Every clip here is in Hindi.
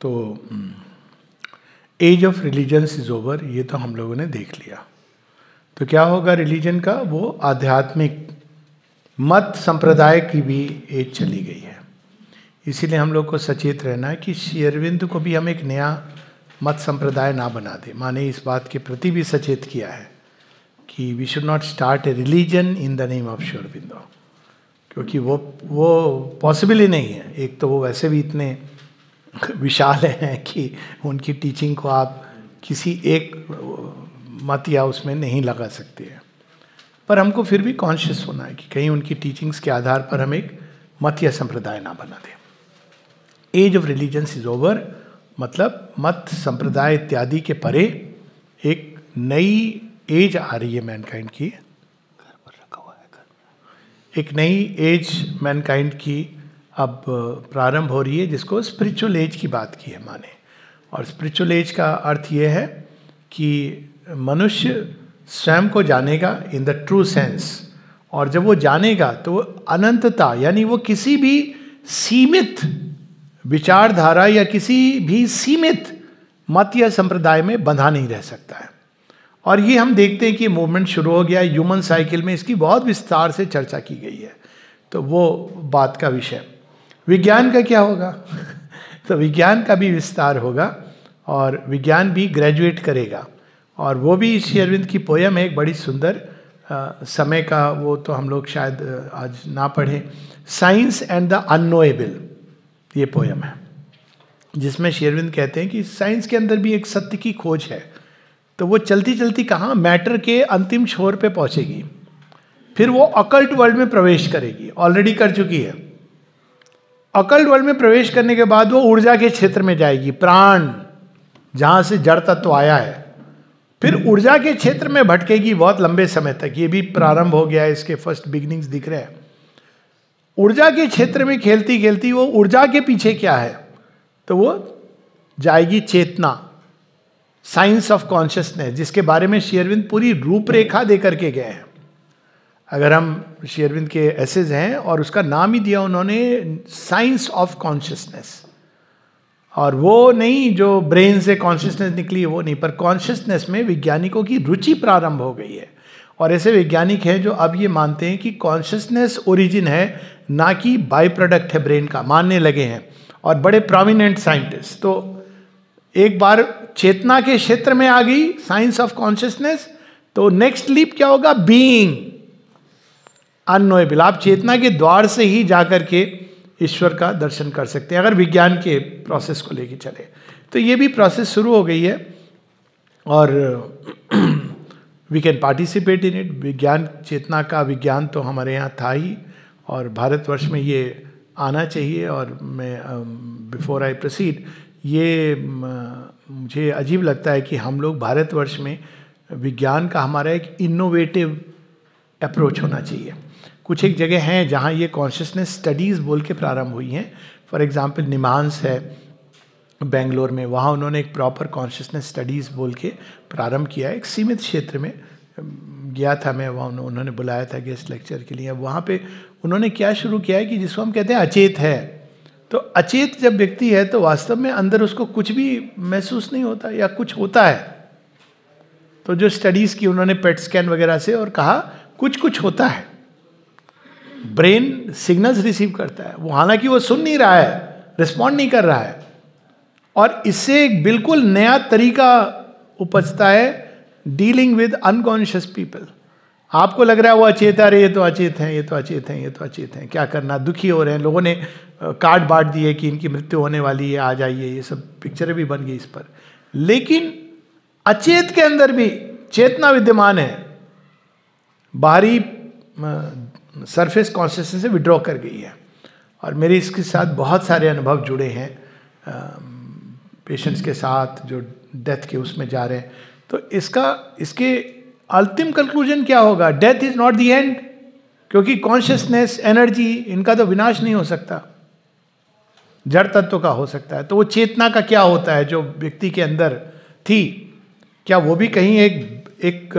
तो age of religions is over, ये तो हम लोगों ने देख लिया। तो क्या होगा रिलीजन का? वो आध्यात्मिक मत संप्रदाय की भी एज चली गई है। इसीलिए हम लोग को सचेत रहना है कि श्री अरविंद को भी हम एक नया मत संप्रदाय ना बना दे। माने इस बात के प्रति भी सचेत किया है कि we should not start a religion in the name of Shri Aurobindo, क्योंकि वो पॉसिबल ही नहीं है। एक तो वो वैसे भी इतने विशाल हैं कि उनकी टीचिंग को आप किसी एक मत या उसमें नहीं लगा सकते हैं। पर हमको फिर भी कॉन्शियस होना है कि कहीं उनकी टीचिंग्स के आधार पर हम एक मत या संप्रदाय ना बना दें। Age of religions is over, मतलब मत संप्रदाय इत्यादि के परे एक नई एज आ रही है मैनकाइंड की। घर पर रखा हुआ है, घर में एक नई एज मैनकाइंड की अब प्रारंभ हो रही है, जिसको स्पिरिचुअल एज की बात की है माने। और स्पिरिचुअल एज का अर्थ ये है कि मनुष्य स्वयं को जानेगा इन द ट्रू सेंस, और जब वो जानेगा तो वो अनंतता, यानी वो किसी भी सीमित विचारधारा या किसी भी सीमित मत या संप्रदाय में बंधा नहीं रह सकता है। और ये हम देखते हैं कि मूवमेंट शुरू हो गया है ह्यूमन साइकिल में, इसकी बहुत विस्तार से चर्चा की गई है। तो वो बात का विषय। विज्ञान का क्या होगा? तो विज्ञान का भी विस्तार होगा और विज्ञान भी ग्रेजुएट करेगा। और वो भी श्री अरविंद की पोयम है, एक बड़ी सुंदर समय का, वो तो हम लोग शायद आज ना पढ़ें, साइंस एंड द अननोएबल, ये पोयम है, जिसमें श्री अरविंद कहते हैं कि साइंस के अंदर भी एक सत्य की खोज है। तो वो चलती चलती कहाँ मैटर के अंतिम छोर पे पहुंचेगी, फिर वो अकल्ट वर्ल्ड में प्रवेश करेगी, ऑलरेडी कर चुकी है। अकल्ट वर्ल्ड में प्रवेश करने के बाद वो ऊर्जा के क्षेत्र में जाएगी, प्राण जहाँ से जड़ तत्व आया है, फिर ऊर्जा के क्षेत्र में भटकेगी बहुत लंबे समय तक। ये भी प्रारंभ हो गया है, इसके फर्स्ट बिगिनिंग्स दिख रहे हैं। ऊर्जा के क्षेत्र में खेलती खेलती वो ऊर्जा के पीछे क्या है, तो वो जाएगी चेतना, साइंस ऑफ कॉन्शियसनेस, जिसके बारे में श्री अरविंद पूरी रूपरेखा दे करके गए हैं। अगर हम श्री अरविंद के एसेज हैं और उसका नाम ही दिया उन्होंने साइंस ऑफ कॉन्शियसनेस, और वो नहीं जो ब्रेन से कॉन्शियसनेस निकली है वो नहीं, पर कॉन्शियसनेस में वैज्ञानिकों की रुचि प्रारंभ हो गई है। और ऐसे वैज्ञानिक हैं जो अब ये मानते हैं कि कॉन्शियसनेस ओरिजिन है, ना कि बाई प्रोडक्ट है ब्रेन का, मानने लगे हैं। और बड़े प्रोमिनेंट साइंटिस्ट तो एक बार चेतना के क्षेत्र में आ गई साइंस ऑफ कॉन्शियसनेस, तो नेक्स्ट लीप क्या होगा? Being unknowable. आप चेतना के द्वार से ही जाकर के ईश्वर का दर्शन कर सकते हैं, अगर विज्ञान के प्रोसेस को लेके चले। तो ये भी प्रोसेस शुरू हो गई है और we can participate in it. विज्ञान, चेतना का विज्ञान तो हमारे यहाँ था ही, और भारतवर्ष में ये आना चाहिए। और मैं बिफोर आई प्रोसीड, ये मुझे अजीब लगता है कि हम लोग भारतवर्ष में विज्ञान का हमारा एक इनोवेटिव अप्रोच होना चाहिए। कुछ एक जगह हैं जहाँ ये कॉन्शियसनेस स्टडीज़ बोल के प्रारंभ हुई हैं। फॉर एग्जांपल निमांस है बेंगलोर में, वहाँ उन्होंने एक प्रॉपर कॉन्शियसनेस स्टडीज़ बोल के प्रारंभ किया है। एक सीमित क्षेत्र में गया था मैं, वहाँ उन्होंने बुलाया था गेस्ट लेक्चर के लिए। वहाँ पे उन्होंने क्या शुरू किया है कि जिसको हम कहते हैं अचेत है। तो अचेत जब व्यक्ति है तो वास्तव में अंदर उसको कुछ भी महसूस नहीं होता या कुछ होता है। तो जो स्टडीज़ की उन्होंने पेट स्कैन वगैरह से, और कहा कुछ कुछ होता है, ब्रेन सिग्नल्स रिसीव करता है, वो हालांकि वो सुन नहीं रहा है, रिस्पॉन्ड नहीं कर रहा है। और इससे एक बिल्कुल नया तरीका उपजता है डीलिंग विद अनकॉन्शियस पीपल। आपको लग रहा है वो अचेत है, अरे ये तो अचेत हैं, ये तो अचेत हैं, ये तो अचेत हैं, क्या करना, दुखी हो रहे हैं। लोगों ने कार्ड बांट दिए कि इनकी मृत्यु होने वाली है, आ जाइए, ये सब पिक्चरें भी बन गई इस पर। लेकिन अचेत के अंदर भी चेतना विद्यमान है, बाहरी सरफेस कॉन्शियसनेस से विड्रॉ कर गई है। और मेरे इसके साथ बहुत सारे अनुभव जुड़े हैं पेशेंट्स के साथ जो डेथ के उसमें जा रहे हैं। तो इसके अल्टीम कंक्लूजन क्या होगा? Death is not the end, क्योंकि कॉन्शियसनेस, एनर्जी, इनका तो विनाश नहीं हो सकता, जड़ तत्व का हो सकता है। तो वो चेतना का क्या होता है जो व्यक्ति के अंदर थी, क्या वो भी कहीं एक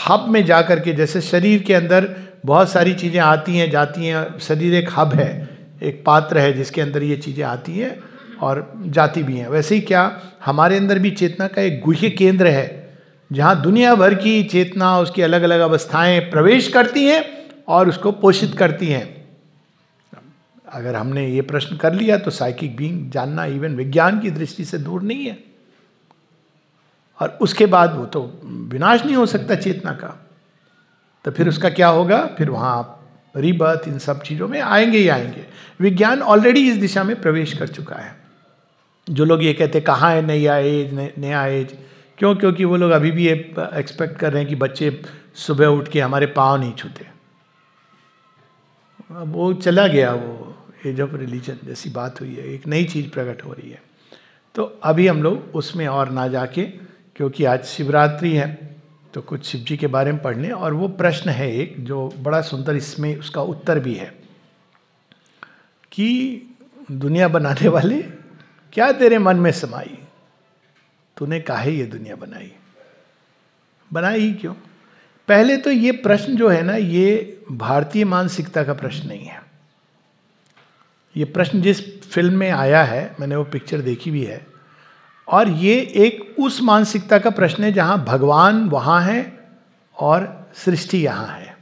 हब में जा कर के, जैसे शरीर के अंदर बहुत सारी चीज़ें आती हैं जाती हैं, शरीर एक हब है, एक पात्र है जिसके अंदर ये चीज़ें आती हैं, और जाति भी हैं। वैसे ही क्या हमारे अंदर भी चेतना का एक गुह्य केंद्र है जहाँ दुनिया भर की चेतना, उसकी अलग अलग अवस्थाएं प्रवेश करती हैं और उसको पोषित करती हैं। अगर हमने ये प्रश्न कर लिया तो साइकिक बीइंग जानना इवन विज्ञान की दृष्टि से दूर नहीं है। और उसके बाद वो तो विनाश नहीं हो सकता चेतना का, तो फिर उसका क्या होगा? फिर वहाँ रीबर्थ, इन सब चीज़ों में आएंगे ही आएंगे। विज्ञान ऑलरेडी इस दिशा में प्रवेश कर चुका है। जो लोग ये कहते हैं कहाँ है नया एज, नया एज, क्यों? क्योंकि वो लोग अभी भी ये एक्सपेक्ट कर रहे हैं कि बच्चे सुबह उठ के हमारे पाँव नहीं छूते। वो चला गया, वो एज ऑफ रिलीजन जैसी बात हुई है, एक नई चीज़ प्रकट हो रही है। तो अभी हम लोग उसमें और ना जाके, क्योंकि आज शिवरात्रि है, तो कुछ शिव जी के बारे में पढ़ लें। और वो प्रश्न है एक जो बड़ा सुंदर, इसमें उसका उत्तर भी है कि दुनिया बनाने वाले, क्या तेरे मन में समाई, तूने काहे ये दुनिया बनाई, बनाई ही क्यों? पहले तो ये प्रश्न जो है ना, ये भारतीय मानसिकता का प्रश्न नहीं है। ये प्रश्न जिस फिल्म में आया है, मैंने वो पिक्चर देखी भी है, और ये एक उस मानसिकता का प्रश्न है जहाँ भगवान वहाँ है और सृष्टि यहाँ है।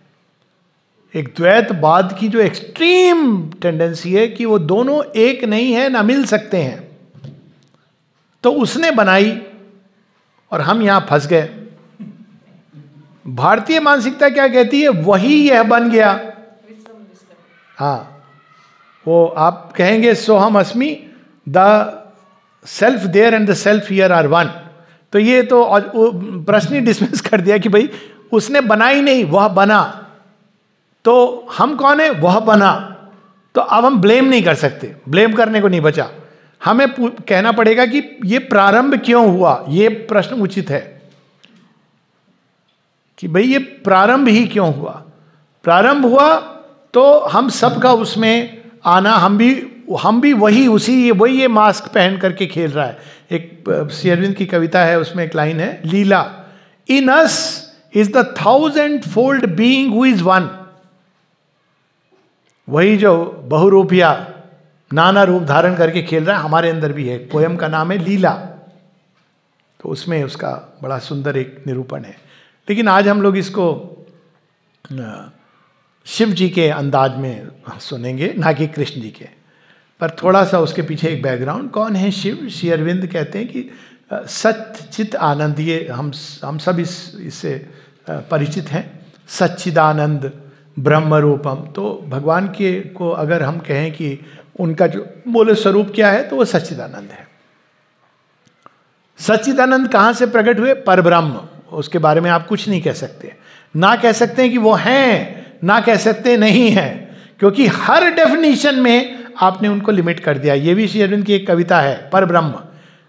एक द्वैतवाद की जो एक्सट्रीम टेंडेंसी है कि वो दोनों एक नहीं है, ना मिल सकते हैं। तो उसने बनाई और हम यहाँ फंस गए। भारतीय मानसिकता क्या कहती है? वही यह बन गया। हाँ, वो आप कहेंगे सोहम अस्मि, the self there and the self here are one. तो ये तो प्रश्न ही डिसमिस कर दिया कि भाई उसने बनाई नहीं, वह बना। तो हम कौन है? वह बना। तो अब हम ब्लेम नहीं कर सकते, ब्लेम करने को नहीं बचा। हमें कहना पड़ेगा कि ये प्रारंभ क्यों हुआ। ये प्रश्न उचित है कि भाई ये प्रारंभ ही क्यों हुआ। प्रारंभ हुआ तो हम सबका उसमें आना, हम भी वही ये मास्क पहन करके खेल रहा है। एक श्री अरविंद की कविता है, उसमें एक लाइन है, lila in us is the 1000-fold being who is one. वही जो बहुरूपिया नाना रूप धारण करके खेल रहा है, हमारे अंदर भी है। पोयम का नाम है लीला। तो उसमें उसका बड़ा सुंदर एक निरूपण है। लेकिन आज हम लोग इसको शिव जी के अंदाज में सुनेंगे, ना कि कृष्ण जी के। पर थोड़ा सा उसके पीछे एक बैकग्राउंड, कौन है शिव? श्री अरविंद कहते हैं कि सच्चित आनंद, ये हम सब इससे परिचित हैं। सच्चिदानंद ब्रह्म रूपम। तो भगवान के को अगर हम कहें कि उनका जो मूल स्वरूप क्या है, तो वो सच्चिदानंद है। सच्चिदानंद कहाँ से प्रकट हुए? परब्रह्म। उसके बारे में आप कुछ नहीं कह सकते। ना कह सकते हैं कि वो हैं, ना कह सकते नहीं हैं, क्योंकि हर डेफिनेशन में आपने उनको लिमिट कर दिया। ये भी श्री अरविंद की एक कविता है, परब्रह्म,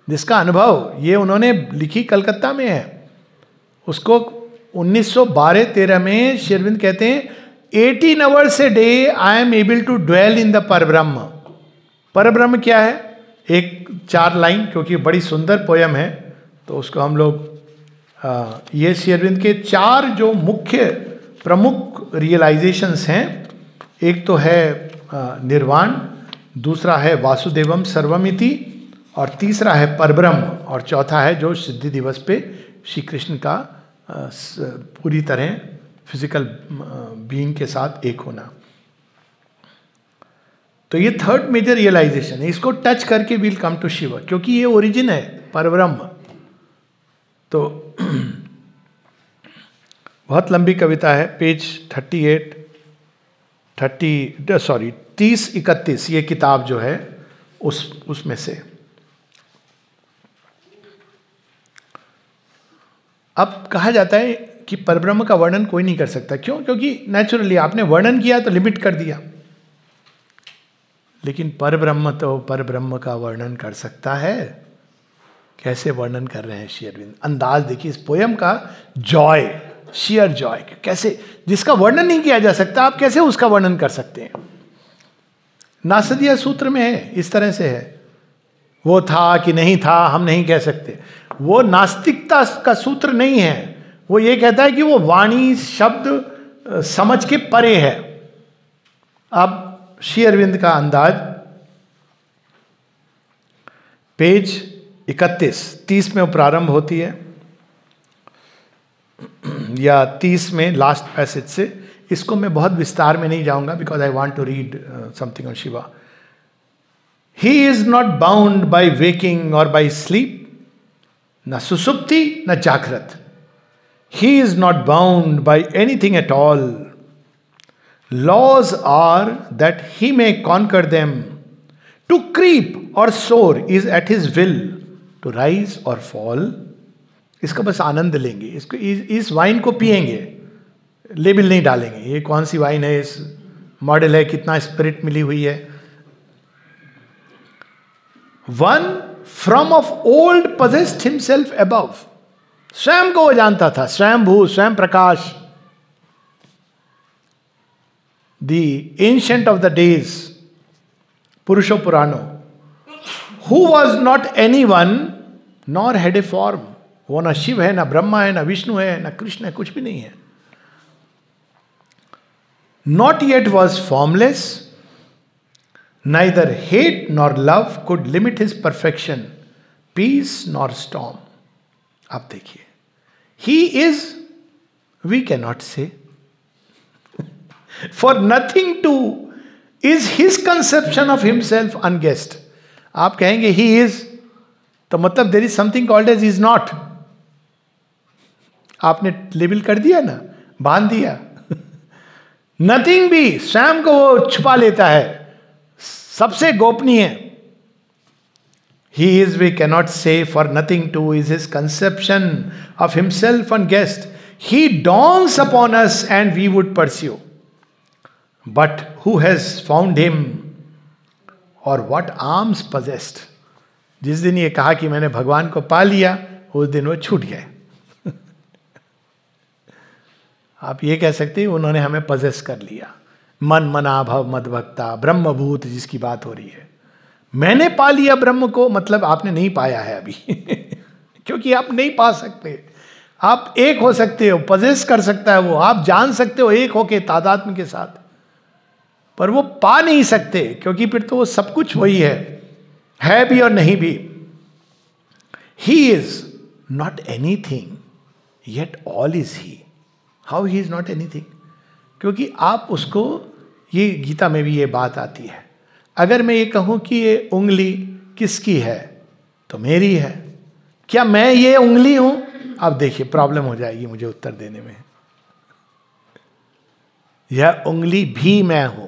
जिसका अनुभव ये उन्होंने लिखी कलकत्ता में है। उसको 1912-13 में श्री अरविंद कहते हैं 18 hours a day I am able to dwell in the परब्रह्म। परब्रह्म क्या है? एक 4 लाइन, क्योंकि बड़ी सुंदर पोयम है, तो उसको हम लोग ये श्री अरविंद के 4 जो मुख्य प्रमुख रियलाइजेशंस हैं। एक तो है निर्वाण, दूसरा है वासुदेवम सर्वमिति, और तीसरा है परब्रह्म, और चौथा है जो सिद्धि दिवस पे श्री कृष्ण का पूरी तरह फिजिकल बीइंग के साथ एक होना। तो ये 3rd मेजर रियलाइजेशन है। इसको टच करके विल कम टू शिव, क्योंकि ये ओरिजिन है परब्रह्म। तो बहुत लंबी कविता है, पेज 30-31 ये किताब जो है उसमें से। अब कहा जाता है कि परब्रह्म का वर्णन कोई नहीं कर सकता। क्यों? क्योंकि नेचुरली आपने वर्णन किया तो लिमिट कर दिया। लेकिन परब्रह्म तो परब्रह्म का वर्णन कर सकता है। कैसे वर्णन कर रहे हैं श्री अरविंद? अंदाज देखिए इस पोयम का, जॉय, शेयर जॉय, कैसे, जिसका वर्णन नहीं किया जा सकता, आप कैसे उसका वर्णन कर सकते हैं? नासदीय सूत्र में है, इस तरह से है। वो था कि नहीं था हम नहीं कह सकते। वो नास्तिकता का सूत्र नहीं है। वो ये कहता है कि वो वाणी शब्द समझ के परे है। अब श्री अरविंद का अंदाज, पेज 31-30 में वो प्रारंभ होती है, या 30 में लास्ट पैसेज से। इसको मैं बहुत विस्तार में नहीं जाऊंगा because I want to read something on Shiva. He is not bound by waking और बाई स्लीप, न सुसुप्ति न जागृत। He is not bound by anything at all. Laws are that he may conquer them. To creep or soar is at his will. To rise or fall. इसका बस आनंद लेंगे, इसको इस वाइन को पिएंगे, लेबल नहीं डालेंगे ये कौन सी वाइन है, इस मॉडल है, कितना स्पिरिट मिली हुई है। One from of old possessed himself above. स्वयं को वो जानता था, स्वयं भू, स्वयं प्रकाश। The ancient of the days, Purusho Purano, who was not anyone nor had a form. वो ना शिव है, ना ब्रह्मा है, ना विष्णु है, ना कृष्ण है, कुछ भी नहीं है। Not yet was formless, neither hate nor love could limit his perfection, peace nor storm. आप देखिए, he is, we cannot say. For nothing too is his conception of himself unguessed. आप कहेंगे he is, तो मतलब there is something called as is not. आपने लेबल कर दिया ना, बांध दिया। Nothing भी स्वयं को वो छुपा लेता है, सबसे गोपनीय। He is, we cannot say, for nothing too is his conception of himself unguessed. He dawns upon us and we would pursue. But who has found him, or what arms possessed? जिस दिन ये कहा कि मैंने भगवान को पा लिया, उस दिन वो छूट गए। आप ये कह सकते हैं उन्होंने हमें पजेस कर लिया। मन मना भव मदभक्ता, ब्रह्मभूत जिसकी बात हो रही है, मैंने पा लिया ब्रह्म को, मतलब आपने नहीं पाया है अभी। क्योंकि आप नहीं पा सकते। आप एक हो सकते हो, पजेस कर सकता है वो, आप जान सकते हो एक होके तादात्म्य के साथ, पर वो पा नहीं सकते, क्योंकि फिर तो वो सब कुछ वही है भी और नहीं भी। ही is not anything yet all is he. How he is not anything? क्योंकि आप उसको, ये गीता में भी ये बात आती है, अगर मैं ये कहूं कि ये उंगली किसकी है, तो मेरी है। क्या मैं ये उंगली हूं? अब देखिए प्रॉब्लम हो जाएगी मुझे उत्तर देने में। यह उंगली भी मैं हूं,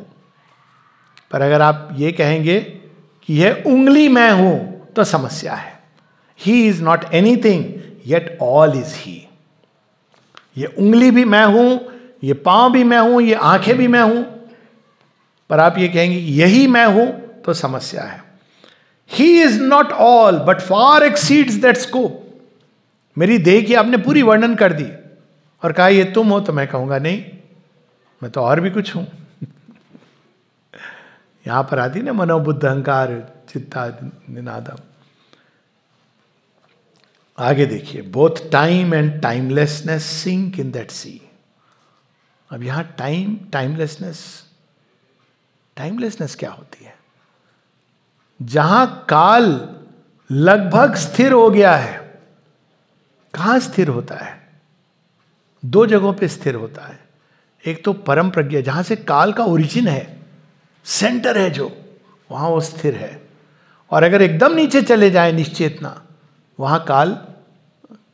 पर अगर आप ये कहेंगे कि यह उंगली मैं हूं, तो समस्या है। ही is not anything yet all is he. ये उंगली भी मैं हूं, ये पांव भी मैं हूं, ये आंखें भी मैं हूं, पर आप ये कहेंगे कि यही मैं हूं, तो समस्या है। ही is not all but far exceeds that scope. मेरी देह की आपने पूरी वर्णन कर दी और कहा ये तुम हो, तो मैं कहूंगा नहीं, मैं तो और भी कुछ हूं। यहां पर आती ना मनोबुद्ध अहंकार चित्ता निनादम। आगे देखिए, both time and timelessness sink in that sea. अब यहां टाइम, टाइमलेसनेस क्या होती है? जहां काल लगभग स्थिर हो गया है। कहां स्थिर होता है? दो जगहों पे स्थिर होता है। एक तो परम प्रज्ञा, जहां से काल का ओरिजिन है, सेंटर है जो, वहां वो स्थिर है। और अगर एकदम नीचे चले जाए निश्चेतना, वहां काल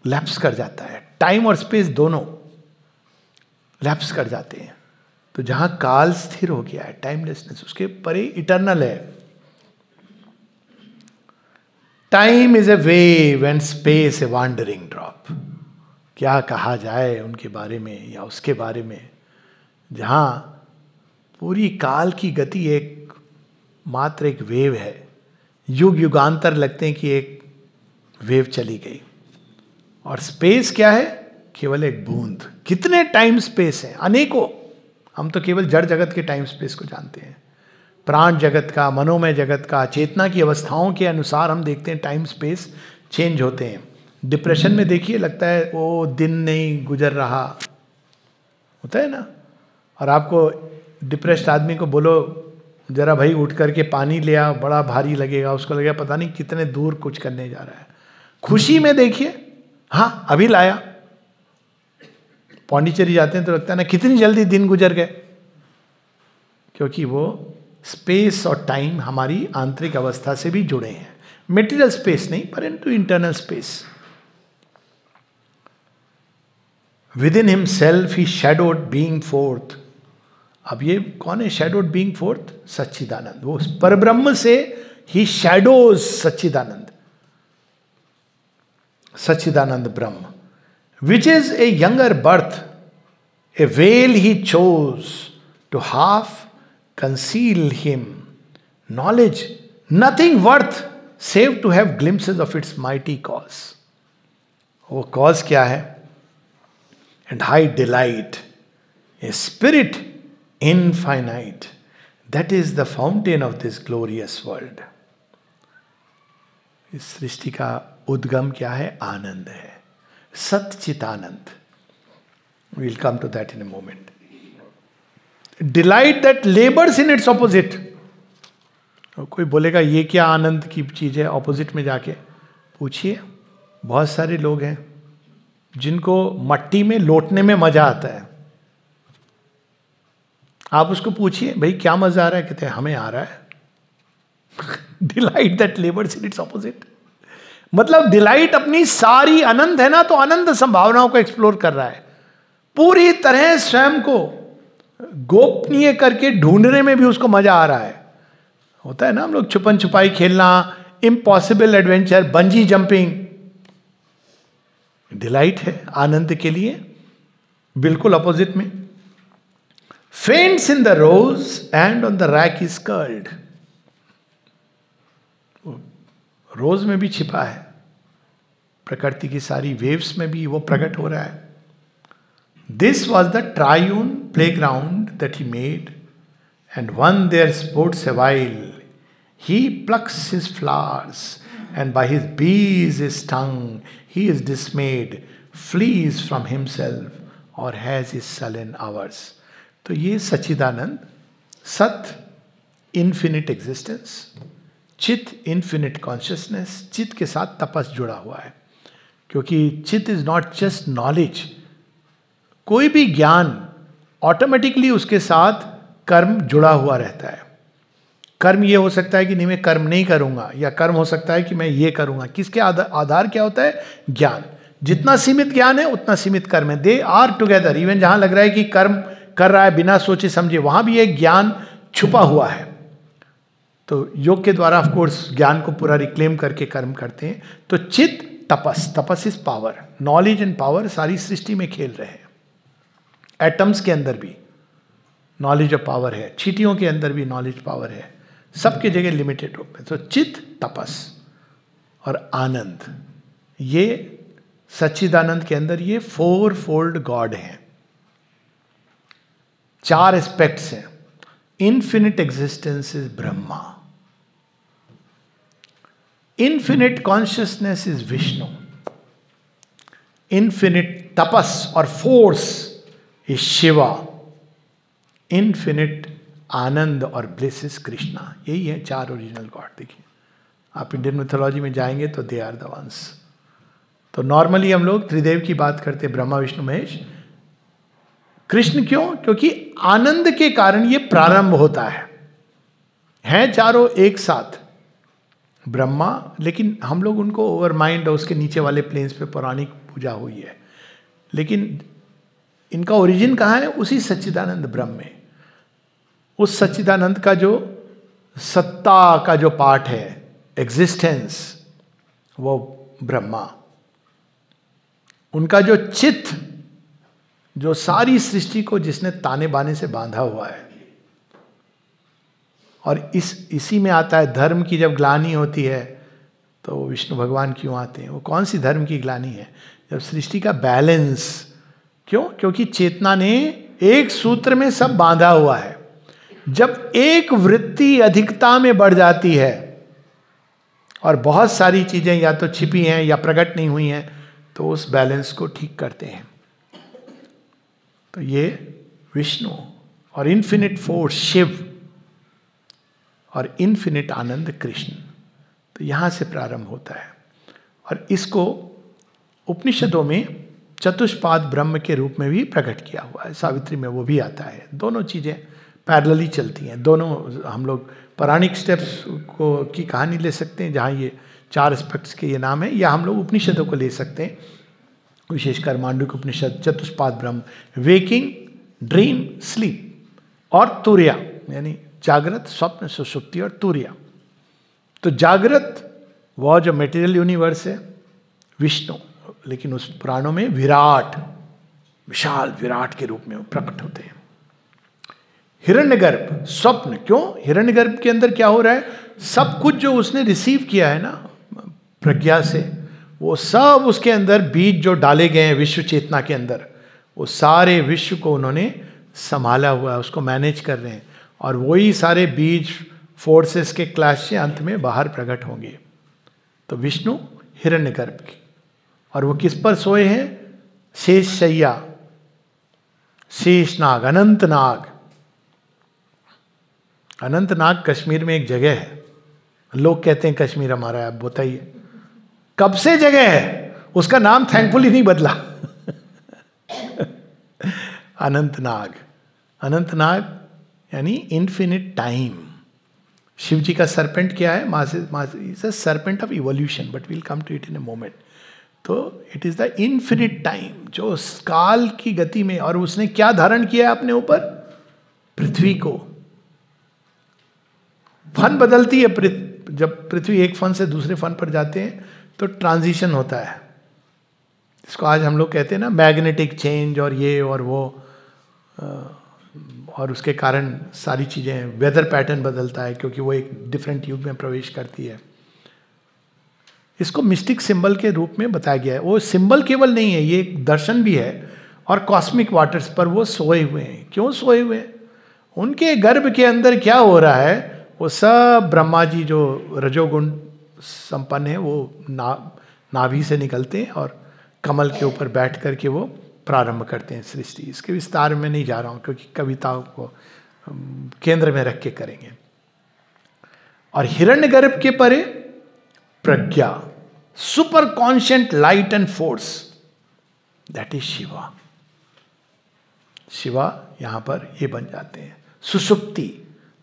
लैप्स कर जाता है। टाइम और स्पेस दोनों लैप्स कर जाते हैं। तो जहां काल स्थिर हो गया है, टाइमलेसनेस, उसके परे इटर्नल है। Time is a wave and space A wandering drop. क्या कहा जाए उनके बारे में या उसके बारे में, जहां पूरी काल की गति एक मात्र एक वेव है। युग युगांतर लगते हैं कि एक वेव चली गई। और स्पेस क्या है? केवल एक बूंद। कितने टाइम स्पेस हैं? अनेकों। हम तो केवल जड़ जगत के टाइम स्पेस को जानते हैं। प्राण जगत का, मनोमय जगत का, चेतना की अवस्थाओं के अनुसार हम देखते हैं टाइम स्पेस चेंज होते हैं। डिप्रेशन में देखिए, लगता है वो दिन नहीं गुजर रहा, होता है ना। और आपको डिप्रेस्ड आदमी को बोलो जरा भाई उठ करके पानी लिया, बड़ा भारी लगेगा, उसको लगेगा पता नहीं कितने दूर कुछ करने जा रहा है। खुशी में देखिए, हाँ अभी लाया। पौंडीचेरी जाते हैं तो लगता है ना कितनी जल्दी दिन गुजर गए, क्योंकि वो स्पेस और टाइम हमारी आंतरिक अवस्था से भी जुड़े हैं। मेटीरियल स्पेस नहीं, परंतु internal space. With in himself he shadowed being fourth. अब ये कौन है शैडोड बीइंग फोर्थ? सच्चिदानंद। वो परब्रह्म से ही शैडोज सच्चिदानंद, सच्चिदानंद ब्रह्म। Which is a younger birth, a well he chose to half conceal him. Knowledge, nothing worth save to have glimpses of its mighty cause. वो cause क्या है? And high delight, a spirit infinite, that is the fountain of this glorious world. इस सृष्टि का उद्गम क्या है? आनंद है, सच्चिदानंद. We'll come to that in a moment. Delight that labours in its opposite. कोई बोलेगा ये क्या आनंद की चीज है? ऑपोजिट में जाके पूछिए. बहुत सारे लोग हैं जिनको मट्टी में लोटने में मजा आता है. आप उसको पूछिए भाई क्या मजा आ रहा है, कहते हैं हमें आ रहा है. Delight that labours in its opposite, मतलब डिलाइट अपनी सारी अनंत है ना, तो अनंत संभावनाओं को एक्सप्लोर कर रहा है. पूरी तरह स्वयं को गोपनीय करके ढूंढने में भी उसको मजा आ रहा है. होता है ना हम लोग छुपन छुपाई खेलना, impossible adventure, bungee jumping, delight है आनंद के लिए. बिल्कुल अपोजिट में faints in the rose and on the rack is curled. Rose में भी छिपा है, प्रकृति की सारी वेव्स में भी वो प्रकट हो रहा है. This was the triune playground that he made, and one there sports a while. He plucks his flowers, and by his bees is stung. He is dismayed, flees from himself, or has his sullen hours. तो ये सच्चिदानंद, सत इन्फिनिट एग्जिस्टेंस, चित इन्फिनिट कॉन्शियसनेस. चित के साथ तपस जुड़ा हुआ है, क्योंकि चित इज नॉट जस्ट नॉलेज. कोई भी ज्ञान ऑटोमेटिकली उसके साथ कर्म जुड़ा हुआ रहता है. कर्म ये हो सकता है कि नहीं मैं कर्म नहीं करूंगा, या कर्म हो सकता है कि मैं ये करूंगा. किसके आधार क्या होता है? ज्ञान. जितना सीमित ज्ञान है उतना सीमित कर्म है. They are together. इवन जहां लग रहा है कि कर्म कर रहा है बिना सोचे समझे, वहां भी एक ज्ञान छुपा हुआ है. तो योग के द्वारा ऑफकोर्स ज्ञान को पूरा रिक्लेम करके कर्म करते हैं. तो chit tapas, tapas is power. Knowledge and power सारी सृष्टि में खेल रहे हैं. एटम्स के अंदर भी नॉलेज और पावर है, चींटियों के अंदर भी नॉलेज पावर है, सबके जगह लिमिटेड रूप में. तो चित, तपस और आनंद, ये सच्चिदानंद के अंदर ये 4 फोल्ड गॉड हैं. 4 एस्पेक्ट्स हैं. Infinite existence is Brahma, infinite consciousness is Vishnu, infinite tapas और force is Shiva, infinite ananda और ब्लिस इज कृष्णा. यही है 4 ओरिजिनल गॉड. देखिए आप इंडियन मिथोलॉजी में जाएंगे तो दे आर द वंस. तो नॉर्मली हम लोग त्रिदेव की बात करते हैं, ब्रह्मा विष्णु महेश. कृष्ण क्यों? क्योंकि आनंद के कारण ये प्रारंभ होता है. हैं चारों एक साथ ब्रह्मा, लेकिन हम लोग उनको ओवर माइंड और उसके नीचे वाले प्लेन्स पे पौराणिक पूजा हुई है. लेकिन इनका ओरिजिन कहाँ है? उसी सच्चिदानंद ब्रह्म में. उस सच्चिदानंद का जो सत्ता का जो पार्ट है, एग्जिस्टेंस, वो ब्रह्मा. उनका जो चित्त, जो सारी सृष्टि को जिसने ताने बाने से बांधा हुआ है. और इसी में आता है धर्म की जब ग्लानि होती है तो विष्णु भगवान क्यों आते हैं? वो कौन सी धर्म की ग्लानि है? जब सृष्टि का बैलेंस. क्यों? क्योंकि चेतना ने एक सूत्र में सब बांधा हुआ है. जब एक वृत्ति अधिकता में बढ़ जाती है और बहुत सारी चीजें या तो छिपी हैं या प्रकट नहीं हुई हैं, तो उस बैलेंस को ठीक करते हैं. तो ये विष्णु और इन्फिनिट फोर्स शिव, और इन्फिनिट आनंद कृष्ण। तो यहाँ से प्रारंभ होता है और इसको उपनिषदों में चतुष्पाद ब्रह्म के रूप में भी प्रकट किया हुआ है। सावित्री में वो भी आता है। दोनों चीज़ें पैरेलली चलती हैं। दोनों हम लोग पौराणिक स्टेप्स को की कहानी ले सकते हैं जहाँ ये 4 एस्पेक्ट्स के ये नाम है, या हम लोग उपनिषदों को ले सकते हैं, विशेषकर मांडुक्य उपनिषद, चतुष्पाद ब्रह्म, वेकिंग, ड्रीम, स्लीप और तुर्या, यानी जागृत, स्वप्न, सुषुप्ति और तुर्या। तो जागृत वह जो मटेरियल यूनिवर्स है विष्णु, लेकिन उस पुराणों में विराट, विशाल विराट के रूप में वो प्रकट होते हैं। हिरण्यगर्भ स्वप्न, क्यों? हिरण्यगर्भ के अंदर क्या हो रहा है? सब कुछ जो उसने रिसीव किया है ना प्रज्ञा से, वो सब उसके अंदर बीज जो डाले गए हैं विश्व चेतना के अंदर, वो सारे विश्व को उन्होंने संभाला हुआ है, उसको मैनेज कर रहे हैं। और वही सारे बीज फोर्सेस के क्लैश से अंत में बाहर प्रकट होंगे। तो विष्णु हिरण्यगर्भ की, और वो किस पर सोए हैं? शेष शैया, शेष नाग, अनंत नाग। अनंत नाग कश्मीर में एक जगह है। लोग कहते हैं कश्मीर हमारा है, आप बताइए कब से जगह है? उसका नाम थैंकफुली नहीं बदला। अनंत नाग, अनंत नाग यानी इन्फिनिट टाइम। शिव जी का सरपेंट क्या है? Serpent of evolution, but will come to it in a moment. तो it is the infinite time, जो काल की गति में, और उसने क्या धारण किया है अपने ऊपर? पृथ्वी को। फन बदलती है, जब पृथ्वी एक फन से दूसरे फन पर जाते हैं तो ट्रांजिशन होता है। इसको आज हम लोग कहते हैं ना मैग्नेटिक चेंज और ये और वो, और उसके कारण सारी चीज़ें, वेदर पैटर्न बदलता है क्योंकि वो एक डिफरेंट युग में प्रवेश करती है। इसको मिस्टिक सिंबल के रूप में बताया गया है। वो सिंबल केवल नहीं है, ये एक दर्शन भी है। और कॉस्मिक वाटर्स पर वो सोए हुए हैं। क्यों सोए हुए हैं? उनके गर्भ के अंदर क्या हो रहा है? वो सब ब्रह्मा जी जो रजोगुण संपन्न है, वो नाभि से निकलते हैं और कमल के ऊपर बैठ करके वो प्रारंभ करते हैं सृष्टि। इसके विस्तार में नहीं जा रहा हूँ क्योंकि कविताओं को केंद्र में रख के करेंगे। और हिरण्यगर्भ के परे प्रज्ञा, super conscient light and force, that is Shiva. Shiva यहां पर ये बन जाते हैं। सुषुप्ति,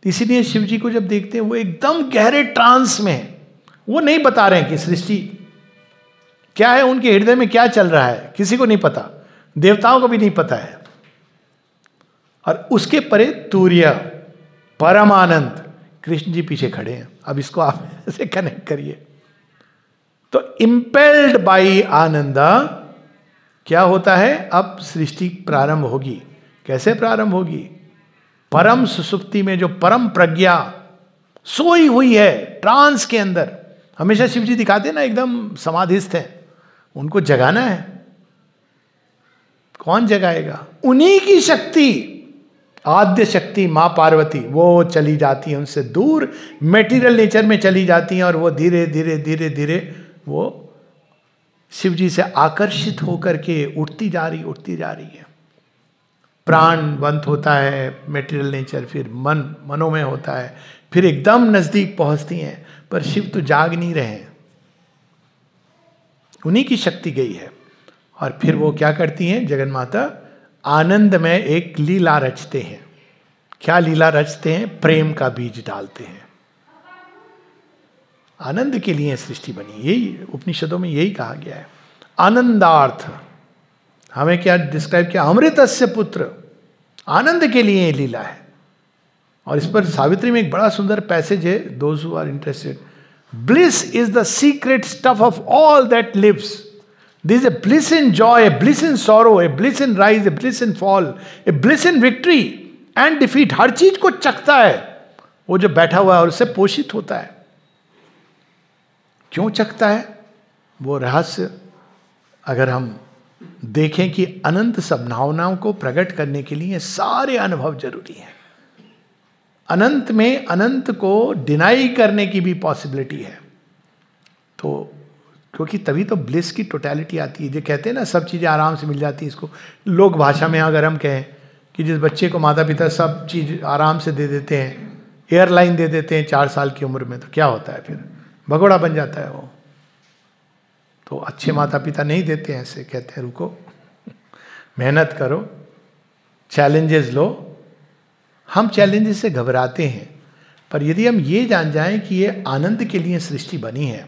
इसीलिए शिव जी को जब देखते हैं वो एकदम गहरे ट्रांस में है। वो नहीं बता रहे हैं कि सृष्टि क्या है, उनके हृदय में क्या चल रहा है, किसी को नहीं पता, देवताओं को भी नहीं पता है। और उसके परे तुर्य, परम आनंद, कृष्ण जी पीछे खड़े हैं। अब इसको आप ऐसे कनेक्ट करिए। तो इंपेल्ड बाई आनंद क्या होता है? अब सृष्टि प्रारंभ होगी। कैसे प्रारंभ होगी? परम सुसुप्ति में जो परम प्रज्ञा सोई हुई है ट्रांस के अंदर। हमेशा शिव जी दिखाते हैं ना एकदम समाधिस्थ है, उनको जगाना है। कौन जगाएगा? उन्हीं की शक्ति, आद्य शक्ति मां पार्वती, वो चली जाती है उनसे दूर, मेटीरियल नेचर में चली जाती हैं और वो धीरे धीरे धीरे धीरे वो शिव जी से आकर्षित होकर के उठती जा रही है। प्राणवंत होता है मेटीरियल नेचर, फिर मनो में होता है, फिर एकदम नजदीक पहुंचती हैं। पर शिव तो जाग नहीं रहे हैं, उन्हीं की शक्ति गई है। और फिर वो क्या करती हैं? जगन माता आनंद में एक लीला रचते हैं। क्या लीला रचते हैं? प्रेम का बीज डालते हैं। आनंद के लिए सृष्टि बनी, यही उपनिषदों में यही कहा गया है। आनंदार्थ, हमें क्या डिस्क्राइब किया? अमृतस्य पुत्र, आनंद के लिए ये लीला है। और इस पर सावित्री में एक बड़ा सुंदर पैसेज है, those who are interested. Bliss is the secret stuff of all that lives. This a bliss in joy, a bliss in sorrow, a bliss in rise, a bliss in fall, a bliss in victory and defeat. हर चीज को चखता है वो जो बैठा हुआ है और उससे पोषित होता है। क्यों चखता है? वो रहस्य अगर हम देखें कि अनंत संभावनाओं को प्रकट करने के लिए सारे अनुभव जरूरी हैं। अनंत में अनंत को डिनाई करने की भी पॉसिबिलिटी है। तो क्योंकि तभी तो ब्लिस की टोटलिटी आती है। जो कहते हैं ना सब चीज़ें आराम से मिल जाती है। इसको लोक भाषा में अगर हम कहें कि जिस बच्चे को माता पिता सब चीज़ आराम से दे देते हैं, एयरलाइन दे देते हैं 4 साल की उम्र में, तो क्या होता है फिर? भगोड़ा बन जाता है वो। तो अच्छे माता पिता नहीं देते हैं ऐसे, कहते हैं रुको, मेहनत करो, चैलेंजेस लो। हम चैलेंजेस से घबराते हैं, पर यदि हम ये जान जाएं कि ये आनंद के लिए सृष्टि बनी है,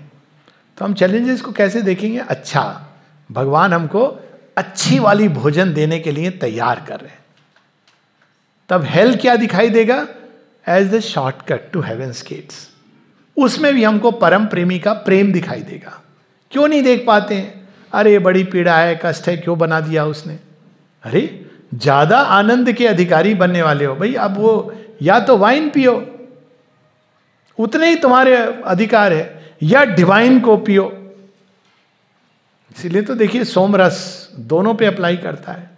तो हम चैलेंजेस को कैसे देखेंगे? अच्छा, भगवान हमको अच्छी वाली भोजन देने के लिए तैयार कर रहे हैं। तब हेल क्या दिखाई देगा? As the shortcut to heaven's gates. उसमें भी हमको परम प्रेमी का प्रेम दिखाई देगा। क्यों नहीं देख पाते हैं? अरे बड़ी पीड़ा है, कष्ट है, क्यों बना दिया उसने? अरे ज्यादा आनंद के अधिकारी बनने वाले हो भाई, अब वो या तो वाइन पियो, उतने ही तुम्हारे अधिकार है, या डिवाइन को पियो। इसीलिए तो देखिए सोमरस दोनों पे अप्लाई करता है।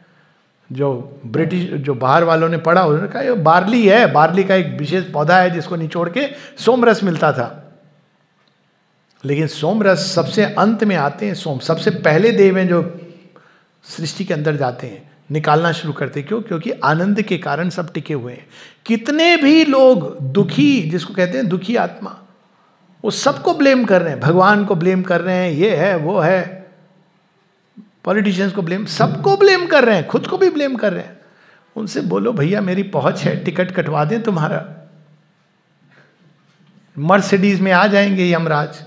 जो ब्रिटिश, जो बाहर वालों ने पढ़ा, उन्होंने कहा ये बार्ली है, बार्ली का एक विशेष पौधा है जिसको निचोड़ के सोमरस मिलता था। लेकिन सोमरस सबसे अंत में आते हैं। सोम सबसे पहले देव हैं जो सृष्टि के अंदर जाते हैं, निकालना शुरू करते हैं। क्यों? क्योंकि आनंद के कारण सब टिके हुए हैं। कितने भी लोग दुखी, जिसको कहते हैं दुखी आत्मा, वो सबको ब्लेम कर रहे हैं, भगवान को ब्लेम कर रहे हैं, ये है वो है, पॉलिटिशियंस को ब्लेम, सबको ब्लेम कर रहे हैं, खुद को भी ब्लेम कर रहे हैं। उनसे बोलो भैया मेरी पहुंच है, टिकट कटवा दें तुम्हारा, मर्सिडीज में आ जाएंगे यमराज।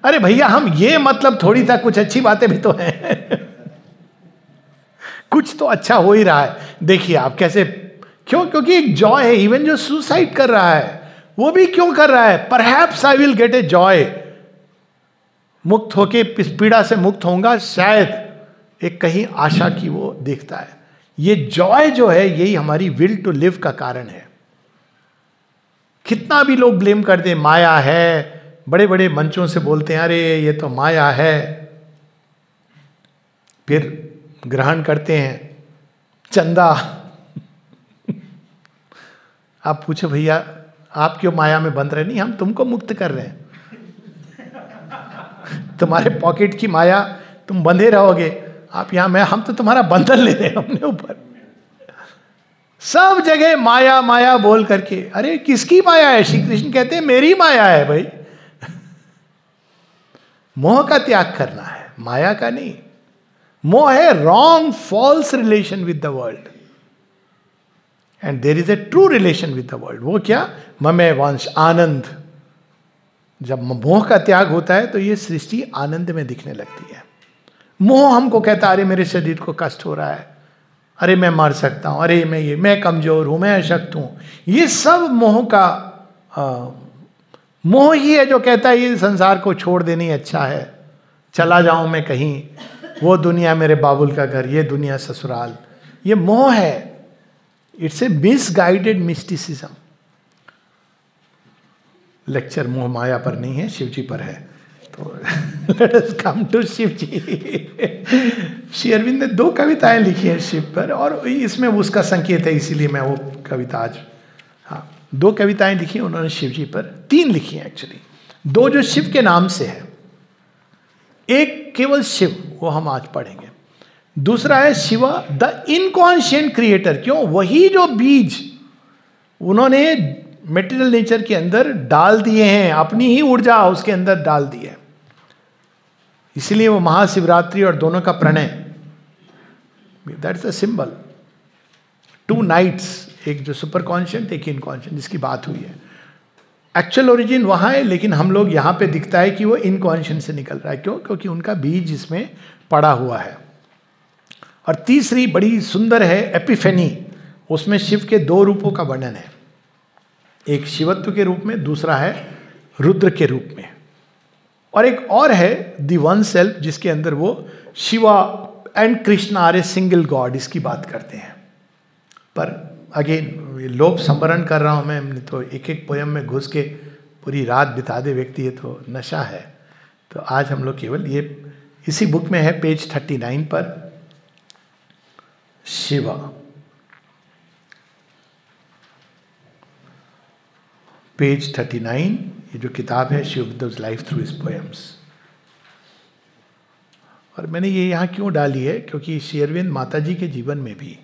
अरे भैया हम ये मतलब थोड़ी था, कुछ अच्छी बातें भी तो हैं कुछ तो अच्छा हो ही रहा है। देखिए आप कैसे, क्यों? क्योंकि एक जॉय है। इवन जो सुसाइड कर रहा है वो भी क्यों कर रहा है? Perhaps I will get a joy, मुक्त होके, पीड़ा से मुक्त होऊंगा शायद, एक कहीं आशा की वो देखता है। ये जॉय जो है यही हमारी विल टू लिव का कारण है। कितना भी लोग ब्लेम कर दे, माया है, बड़े बड़े मंचों से बोलते हैं अरे ये तो माया है, फिर ग्रहण करते हैं चंदा आप पूछो भैया आप क्यों माया में बंध रहे? नहीं, हम तुमको मुक्त कर रहे हैं तुम्हारे पॉकेट की माया तुम बंधे रहोगे, आप यहां, मैं, हम तो तुम्हारा बंधन ले रहे हैं अपने ऊपर। सब जगह माया माया बोल करके, अरे किसकी माया है? श्री कृष्ण कहते हैं मेरी माया है भाई मोह का त्याग करना है, माया का नहीं। मोह है wrong false relation with the world, and there is a true relation with the world. वो क्या? ममय वंश, आनंद। जब मोह का त्याग होता है तो ये सृष्टि आनंद में दिखने लगती है। मोह हमको कहता है अरे मेरे शरीर को कष्ट हो रहा है, अरे मैं मर सकता हूं, अरे मैं कमजोर हूं, मैं अशक्त हूं। ये सब मोह का मोह ही है जो कहता है ये संसार को छोड़ देनी अच्छा है, चला जाऊं मैं कहीं, वो दुनिया मेरे बाबुल का घर, ये दुनिया ससुराल। ये मोह है, it's a misguided mysticism. Lecture मोह माया पर नहीं है, शिव जी पर है। तो let us come to Shiv ji. Shri Aurobindo ने 2 कविताएं लिखी हैं शिव पर, और इसमें उसका संकेत है, इसीलिए मैं वो कविता आज, हाँ 2 कविताएं लिखी हैं उन्होंने शिव जी पर, 3 लिखी हैं एक्चुअली। 2 जो शिव के नाम से है, एक केवल शिव, वो हम आज पढ़ेंगे। दूसरा है शिवा द इनकॉन्शियंट क्रिएटर। क्यों? वही जो बीज उन्होंने मेटेरियल नेचर के अंदर डाल दिए हैं, अपनी ही ऊर्जा उसके अंदर डाल दी है, इसलिए वो महाशिवरात्रि और दोनों का प्रणय, दैट्स अ सिंबल। 2 नाइट्स, एक जो सुपर कॉन्शियंट, एक इनकॉन्शियंट, जिसकी बात हुई है। एक्चुअल ओरिजिन वहाँ है, लेकिन हम लोग यहाँ पे दिखता है कि वो इनकॉन्शियंट से निकल रहा है। क्यों? क्योंकि उनका बीज इसमें पड़ा हुआ है। और तीसरी बड़ी सुंदर है एपिफेनी, उसमें शिव के 2 रूपों का वर्णन है, एक शिवत्व के रूप में, दूसरा है रुद्र के रूप में, और एक और है दी वन सेल्फ, जिसके अंदर वो Shiva and Krishna are a single god, इसकी बात करते हैं। पर अगेन लोभ संवरण कर रहा हूँ मैं, तो एक एक पोयम में घुस के पूरी रात बिता दे व्यक्ति, ये तो नशा है। तो आज हम लोग केवल ये, इसी बुक में है पेज 39 पर, शिवा। पेज 39, ये जो किताब है Shri Aurobindo's life through his poems. और मैंने ये यहाँ क्यों डाली है? क्योंकि श्री अरविंद माता जी के जीवन में भी,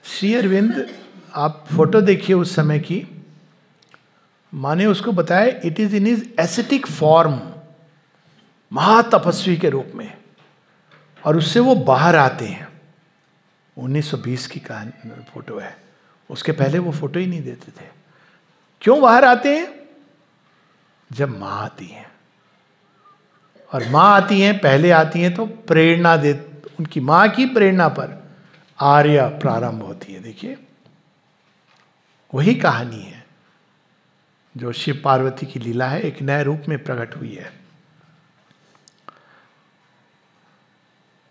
श्री अरविंद आप फोटो देखिए उस समय की, माँ ने उसको बताया it is in his ascetic form, महातपस्वी के रूप में, और उससे वो बाहर आते हैं। 1920 की कहानी फोटो है, उसके पहले वो फोटो ही नहीं देते थे। क्यों बाहर आते हैं? जब माँ आती है, और माँ आती हैं, पहले आती हैं तो प्रेरणा दे, उनकी माँ की प्रेरणा पर आर्य प्रारंभ होती है। देखिए वही कहानी है जो शिव पार्वती की लीला है, एक नए रूप में प्रकट हुई है।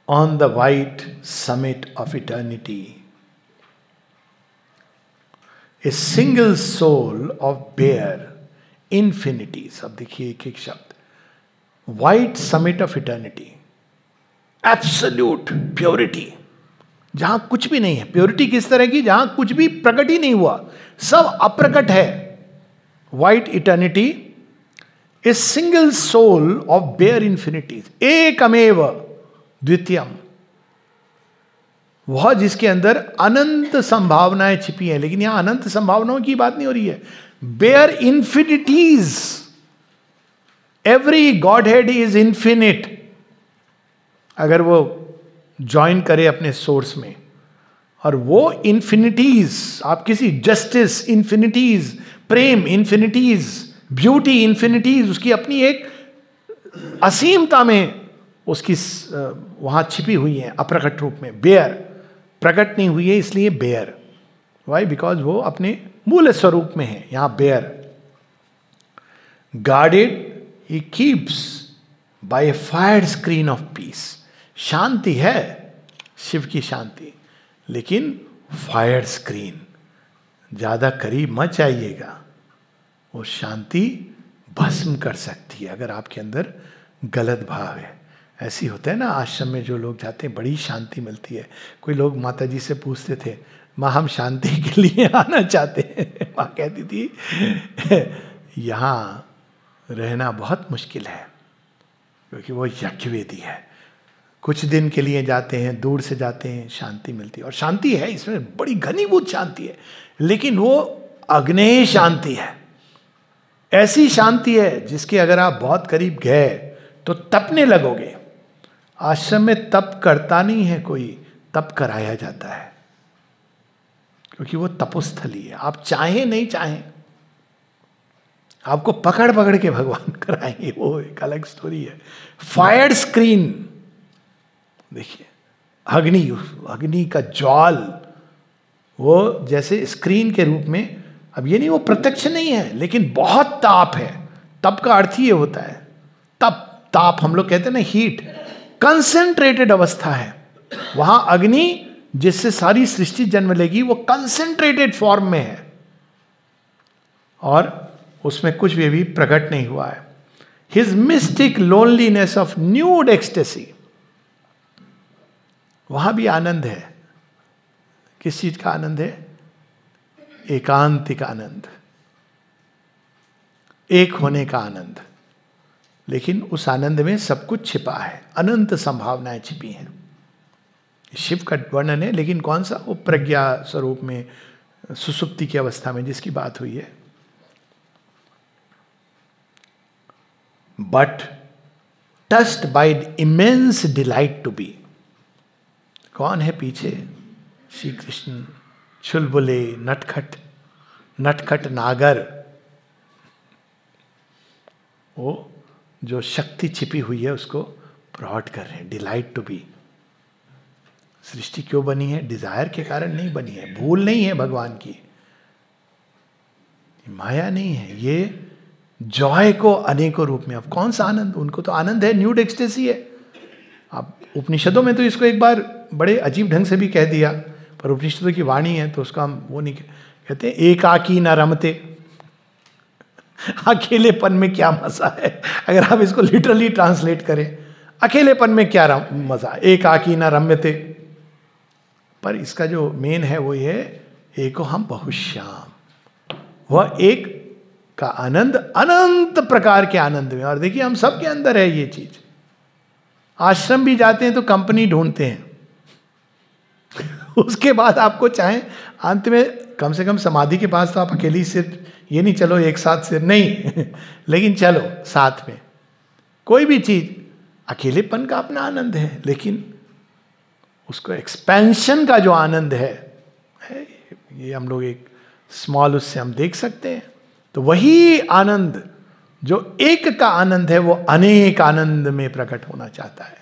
On the white summit of eternity a single soul of bare infinities. अब देखिए एक एक शब्द, white summit of eternity, absolute purity, जहां कुछ भी नहीं है। प्योरिटी किस तरह की? जहां कुछ भी प्रकट ही नहीं हुआ, सब अप्रकट है। White eternity, a single soul of bare infinities, एकमेव द्वितीयम, वह जिसके अंदर अनंत संभावनाएं छिपी हैं। लेकिन यहां अनंत संभावनाओं की बात नहीं हो रही है, bare infinities. Every godhead is infinite, अगर वो ज्वाइन करे अपने सोर्स में। और वो इंफिनिटीज, आप किसी जस्टिस इंफिनिटीज, प्रेम इंफिनिटीज, ब्यूटी इंफिनिटीज, उसकी अपनी एक असीमता में उसकी वहां छिपी हुई है अप्रकट रूप में। बेयर, प्रकट नहीं हुई है इसलिए बेयर। वाई? बिकॉज वो अपने मूल स्वरूप में है। यहां bare, guarded he keeps by a fire screen of peace. शांति है, शिव की शांति, लेकिन फायर स्क्रीन, ज्यादा करीब मत जाइएगा, वो शांति भस्म कर सकती है अगर आपके अंदर गलत भाव है। ऐसी होता है ना आश्रम में जो लोग जाते हैं, बड़ी शांति मिलती है। कोई लोग माता जी से पूछते थे, माँ हम शांति के लिए आना चाहते हैं। माँ कहती थी यहाँ रहना बहुत मुश्किल है, क्योंकि वो यज्ञवेदी है। कुछ दिन के लिए जाते हैं, दूर से जाते हैं, शांति मिलती है। और शांति है, इसमें बड़ी घनीभूत शांति है, लेकिन वो अग्नेय शांति है। ऐसी शांति है जिसके अगर आप बहुत करीब गए तो तपने लगोगे। आश्रम में तप करता नहीं है कोई, तप कराया जाता है, क्योंकि वो तपोस्थली है। आप चाहें नहीं चाहें, आपको पकड़ पकड़ के भगवान कराएंगे, वो एक अलग स्टोरी है। फायर स्क्रीन, देखिए अग्नि का ज्वाल, वो जैसे स्क्रीन के रूप में। अब ये नहीं वो प्रत्यक्ष नहीं है, लेकिन बहुत ताप है। तप का अर्थ ही ये होता है, तप, ताप हम लोग कहते हैं ना, हीट, कंसेंट्रेटेड अवस्था है। वहां अग्नि जिससे सारी सृष्टि जन्म लेगी, वो कंसेंट्रेटेड फॉर्म में है, और उसमें कुछ भी अभी प्रकट नहीं हुआ है। His mistake loneliness of nude ecstasy, वहां भी आनंद है। किस चीज का आनंद है? एकांतिक आनंद, एक होने का आनंद। लेकिन उस आनंद में सब कुछ छिपा है, अनंत संभावनाएं छिपी हैं। शिव का वर्णन है, लेकिन कौन सा? वो प्रज्ञा स्वरूप में, सुसुप्ति की अवस्था में जिसकी बात हुई है। But touched by immense delight to be, कौन है पीछे? श्री कृष्ण, चुलबुले, नटखट, नटखट नागर, वो जो शक्ति छिपी हुई है उसको प्रॉट कर रहे हैं। Delight to B. सृष्टि क्यों बनी है? डिजायर के कारण नहीं बनी है, भूल नहीं है भगवान की, माया नहीं है, ये जॉय को अनेकों रूप में। अब कौन सा आनंद? उनको तो आनंद है, न्यूड एक्सटेसी है। अब उपनिषदों में तो इसको एक बार बड़े अजीब ढंग से भी कह दिया, पर उपनिषदों की वाणी है तो उसका हम वो नहीं कहते। एकाकी न रमते, अकेलेपन में क्या मजा है। अगर आप इसको लिटरली ट्रांसलेट करें, अकेलेपन में क्या मजा, एकाकी न रम्यते। पर इसका जो मेन है वो ये, एको हम बहुश्याम, वह एक का आनंद अनंत प्रकार के आनंद में। और देखिए हम सब के अंदर है ये चीज। आश्रम भी जाते हैं तो कंपनी ढूंढते हैं, उसके बाद आपको चाहे अंत में कम से कम समाधि के पास तो आप अकेली सिर, ये नहीं चलो एक साथ सिर नहीं लेकिन चलो साथ में। कोई भी चीज अकेलेपन का अपना आनंद है, लेकिन उसको एक्सपेंशन का जो आनंद है ये हम लोग एक स्मॉल उससे हम देख सकते हैं। तो वही आनंद जो एक का आनंद है वो अनेक आनंद में प्रकट होना चाहता है।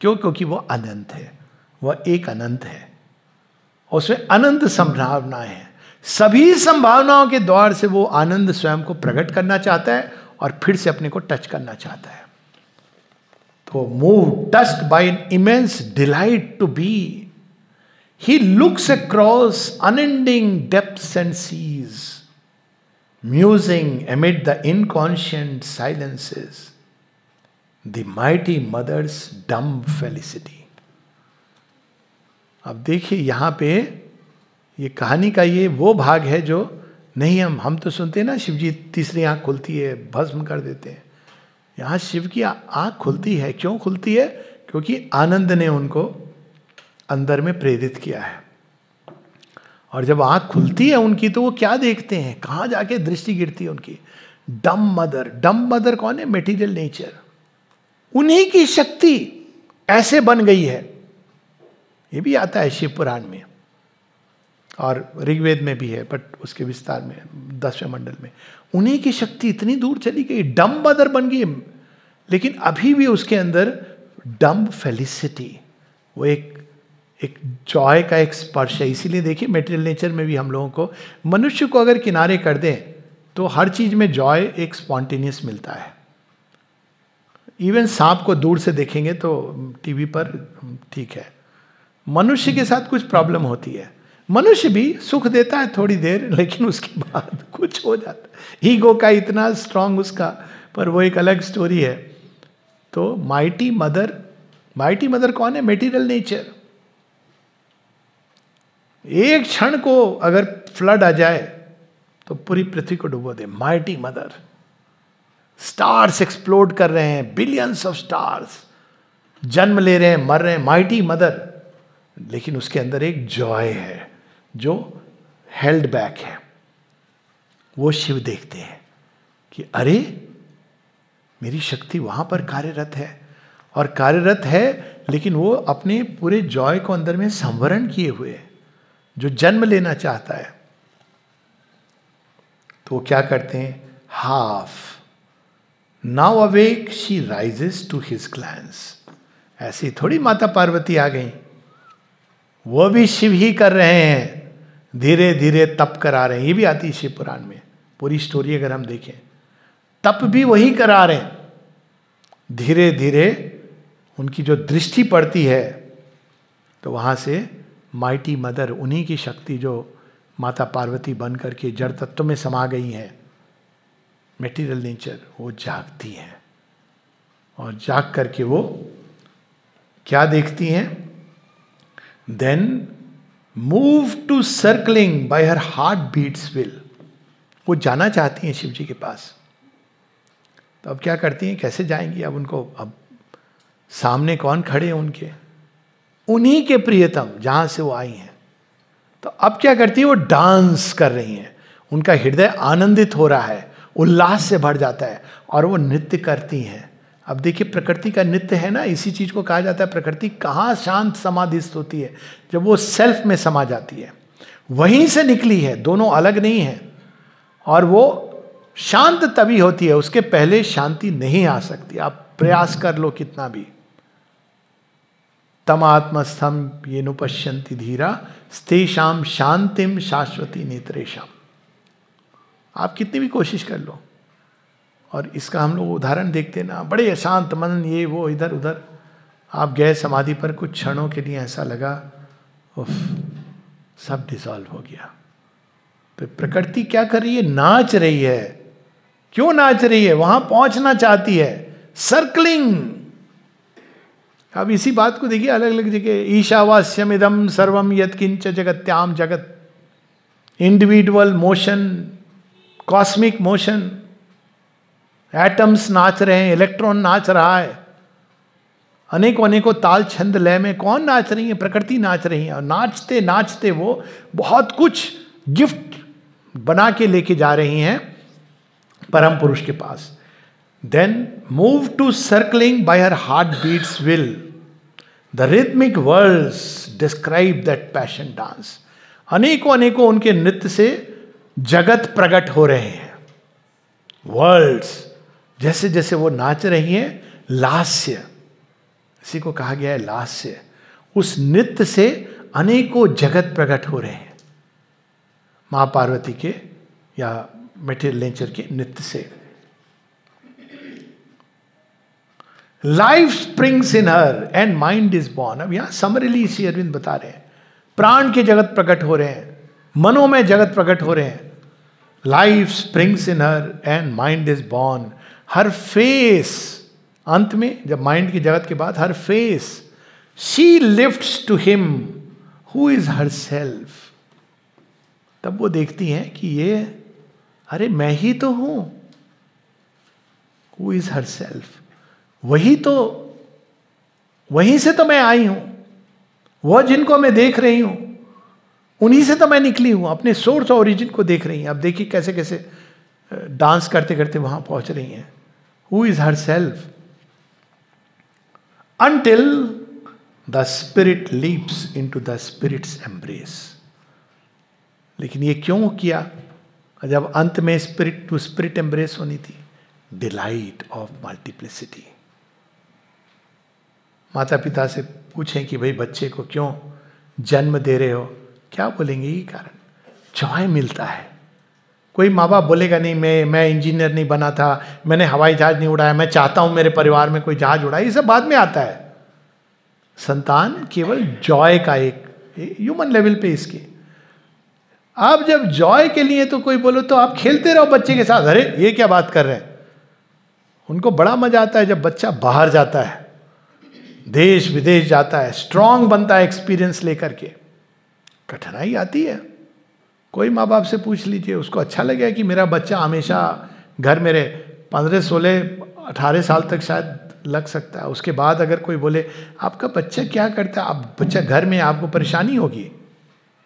क्यों? क्योंकि वो अनंत है, वह एक अनंत है, उसमें अनंत संभावनाएं हैं। सभी संभावनाओं के द्वार से वो आनंद स्वयं को प्रकट करना चाहता है और फिर से अपने को टच करना चाहता है। तो move touched by an immense delight to be, he looks across unending depths and seas, musing amid the inconscient silences, the mighty mother's dumb felicity। अब देखिए यहाँ पे ये कहानी का ये वो भाग है जो नहीं हम तो सुनते हैं ना, शिव जी तीसरी आंख खुलती है, भस्म कर देते हैं। यहाँ शिव की आंख खुलती है। क्यों खुलती है? क्योंकि आनंद ने उनको अंदर में प्रेरित किया है। और जब आंख खुलती है उनकी तो वो क्या देखते हैं, कहाँ जाके दृष्टि गिरती है उनकी? डम मदर। डम मदर कौन है? Material nature. उन्हीं की शक्ति ऐसे बन गई है। ये भी आता है शिव पुराण में और ऋग्वेद में भी है, बट उसके विस्तार में 10वें मंडल में। उन्हीं की शक्ति इतनी दूर चली गई, डम मदर बन गई, लेकिन अभी भी उसके अंदर डम फेलिसिटी, वो एक जॉय का एक स्पर्श है। इसीलिए देखिए मेटेरियल नेचर में भी हम लोगों को, मनुष्य को अगर किनारे कर दें तो हर चीज में जॉय एक स्पॉन्टेनियस मिलता है। इवन सांप को दूर से देखेंगे तो टीवी पर ठीक है, मनुष्य के साथ कुछ प्रॉब्लम होती है। मनुष्य भी सुख देता है थोड़ी देर, लेकिन उसके बाद कुछ हो जाता है। ईगो का इतना स्ट्रांग उसका, पर वो एक अलग स्टोरी है। तो माइटी मदर कौन है? Material nature. एक क्षण को अगर फ्लड आ जाए तो पूरी पृथ्वी को डुबो दे। Mighty mother. स्टार्स एक्सप्लोड कर रहे हैं, बिलियंस ऑफ स्टार्स जन्म ले रहे हैं, मर रहे हैं, माइटी मदर। लेकिन उसके अंदर एक जॉय है जो हेल्ड बैक है। वो शिव देखते हैं कि अरे मेरी शक्ति वहां पर कार्यरत है, और कार्यरत है, लेकिन वो अपने पूरे जॉय को अंदर में संवरण किए हुए है, जो जन्म लेना चाहता है। तो वो क्या करते हैं? Half now awake she rises to his glance. ऐसी थोड़ी माता पार्वती आ गई, वो भी शिव ही कर रहे हैं, धीरे धीरे तप करा रहे हैं। ये भी आती है शिव पुराण में, पूरी स्टोरी अगर हम देखें, तप भी वही करा रहे हैं। धीरे धीरे उनकी जो दृष्टि पड़ती है तो वहां से माइटी मदर, उन्हीं की शक्ति जो माता पार्वती बन करके जड़ तत्व में समा गई है, मेटीरियल नेचर, वो जागती हैं। और जाग करके वो क्या देखती हैं? Then move to circling by her heart beats will. वो जाना चाहती हैं शिव जी के पास। तो अब क्या करती हैं? कैसे जाएंगी? अब उनको, अब सामने कौन खड़े हैं उनके? उन्हीं के प्रियतम, जहां से वो आई हैं। तो अब क्या करती है? वो डांस कर रही हैं, उनका हृदय आनंदित हो रहा है, उल्लास से भर जाता है, और वो नृत्य करती हैं। अब देखिए प्रकृति का नृत्य है ना, इसी चीज को कहा जाता है प्रकृति कहाँ शांत समाधिस्थ होती है, जब वो सेल्फ में समा जाती है। वहीं से निकली है, दोनों अलग नहीं है। और वो शांत तभी होती है, उसके पहले शांति नहीं आ सकती। आप प्रयास कर लो कितना भी। तम आत्मस्थम ये नुपश्यन्ति धीरा स्तेषाम शांतिम शाश्वती नेत्रेशम। आप कितनी भी कोशिश कर लो। और इसका हम लोग उदाहरण देखते ना, बड़े अशांत मन, ये वो इधर उधर। आप गए समाधि पर, कुछ क्षणों के लिए ऐसा लगा उफ, सब डिसॉल्व हो गया। तो प्रकृति क्या कर रही है? नाच रही है। क्यों नाच रही है? वहां पहुंचना चाहती है, सर्कलिंग। अब इसी बात को देखिए अलग अलग जगह। ईशावास्यम इदम सर्वम यत्किंच जगत्याम जगत। Individual motion, cosmic motion, atoms नाच रहे हैं, इलेक्ट्रॉन नाच रहा है। अनेकों अनेकों ताल छंद लय में कौन नाच रही है? प्रकृति नाच रही है। और नाचते नाचते वो बहुत कुछ गिफ्ट बना के लेके जा रही हैं परम पुरुष के पास. Then move to circling by her heartbeat's will. The rhythmic whirls describe that passion dance. अनेकों अनेकों उनके नृत्य से जगत प्रकट हो रहे हैं. वर्ल्ड्स, जैसे जैसे वो नाच रही हैं, लास्य, इसी को कहा गया है लास्य. उस नृत्य से अनेकों जगत प्रकट हो रहे हैं मां पार्वती के या मेटेरियल नेचर के नृत्य से. Life springs in her and mind is born. अब यहां समरली श्री अरविंद बता रहे हैं, प्राण के जगत प्रकट हो रहे हैं, मनों में जगत प्रकट हो रहे हैं. Life springs in her and mind is born. Her face, अंत में जब माइंड की जगत के बाद her face, she lifts to him who is her self. तब वो देखती हैं कि ये, अरे मैं ही तो हूं. हु इज हर सेल्फ, वही तो, वहीं से तो मैं आई हूं. वह जिनको मैं देख रही हूं, उन्हीं से तो मैं निकली हूं. अपने सोर्स और ओरिजिन को देख रही हैं. अब देखिए कैसे कैसे डांस करते करते वहां पहुंच रही हैं. Who is her self until the spirit leaps into the spirit's embrace. लेकिन ये क्यों किया जब अंत में स्पिरिट टू स्पिरिट एम्ब्रेस होनी थी? Delight of multiplicity. माता पिता से पूछें कि भाई बच्चे को क्यों जन्म दे रहे हो, क्या बोलेंगे? ये कारण, जॉय मिलता है. कोई माँ बाप बोलेगा नहीं मैं इंजीनियर नहीं बना था, मैंने हवाई जहाज नहीं उड़ाया, मैं चाहता हूं मेरे परिवार में कोई जहाज उड़ाए. ये सब बाद में आता है. संतान केवल जॉय का एक ह्यूमन लेवल पे इसके. आप जब जॉय के लिए तो कोई बोलो तो आप खेलते रहो बच्चे के साथ. अरे ये क्या बात कर रहे हैं? उनको बड़ा मजा आता है जब बच्चा बाहर जाता है, देश विदेश जाता है, स्ट्रांग बनता है एक्सपीरियंस लेकर के. कठिनाई आती है. कोई माँ बाप से पूछ लीजिए, उसको अच्छा लगेगा कि मेरा बच्चा हमेशा घर मेरे 15, 16, 18 साल तक शायद लग सकता है. उसके बाद अगर कोई बोले आपका बच्चा क्या करता है, आप बच्चा घर में, आपको परेशानी होगी,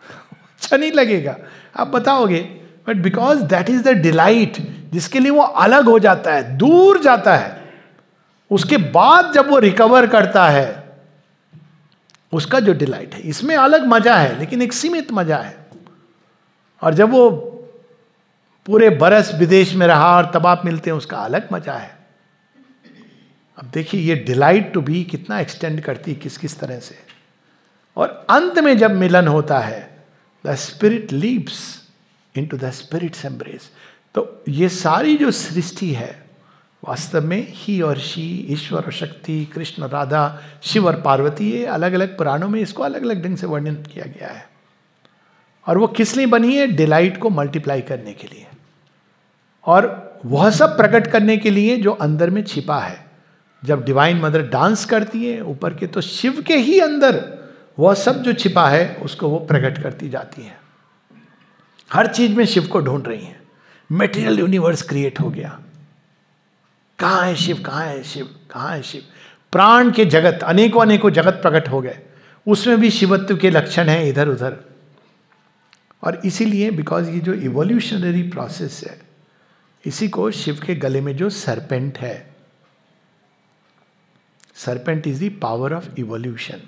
अच्छा नहीं लगेगा, आप बताओगे. But because that is the delight, जिसके लिए वो अलग हो जाता है, दूर जाता है. उसके बाद जब वो रिकवर करता है, उसका जो डिलाइट है, इसमें अलग मजा है, लेकिन एक सीमित मजा है. और जब वो पूरे बरस विदेश में रहा और तब आप मिलते हैं, उसका अलग मजा है. अब देखिए ये डिलाइट टू बी कितना एक्सटेंड करती है, किस किस तरह से. और अंत में जब मिलन होता है, the spirit leaps into the spirit's embrace. तो ये सारी जो सृष्टि है वास्तव में ही और शी, ईश्वर और शक्ति, कृष्ण राधा, शिव और पार्वती, ये अलग अलग पुराणों में इसको अलग अलग ढंग से वर्णन किया गया है. और वो किस लिए बनी है? डिलाइट को मल्टीप्लाई करने के लिए, और वह सब प्रकट करने के लिए जो अंदर में छिपा है. जब डिवाइन मदर डांस करती है ऊपर के, तो शिव के ही अंदर वह सब जो छिपा है उसको वो प्रकट करती जाती है. हर चीज में शिव को ढूंढ रही है. मेटीरियल यूनिवर्स क्रिएट हो गया. कहाँ है शिव, कहाँ है शिव, कहाँ है शिव? प्राण के जगत, अनेकों अनेकों जगत प्रकट हो गए, उसमें भी शिवत्व के लक्षण हैं इधर उधर. और इसीलिए बिकॉज ये जो इवोल्यूशनरी प्रोसेस है, इसी को शिव के गले में जो सरपेंट है, serpent is the power of evolution.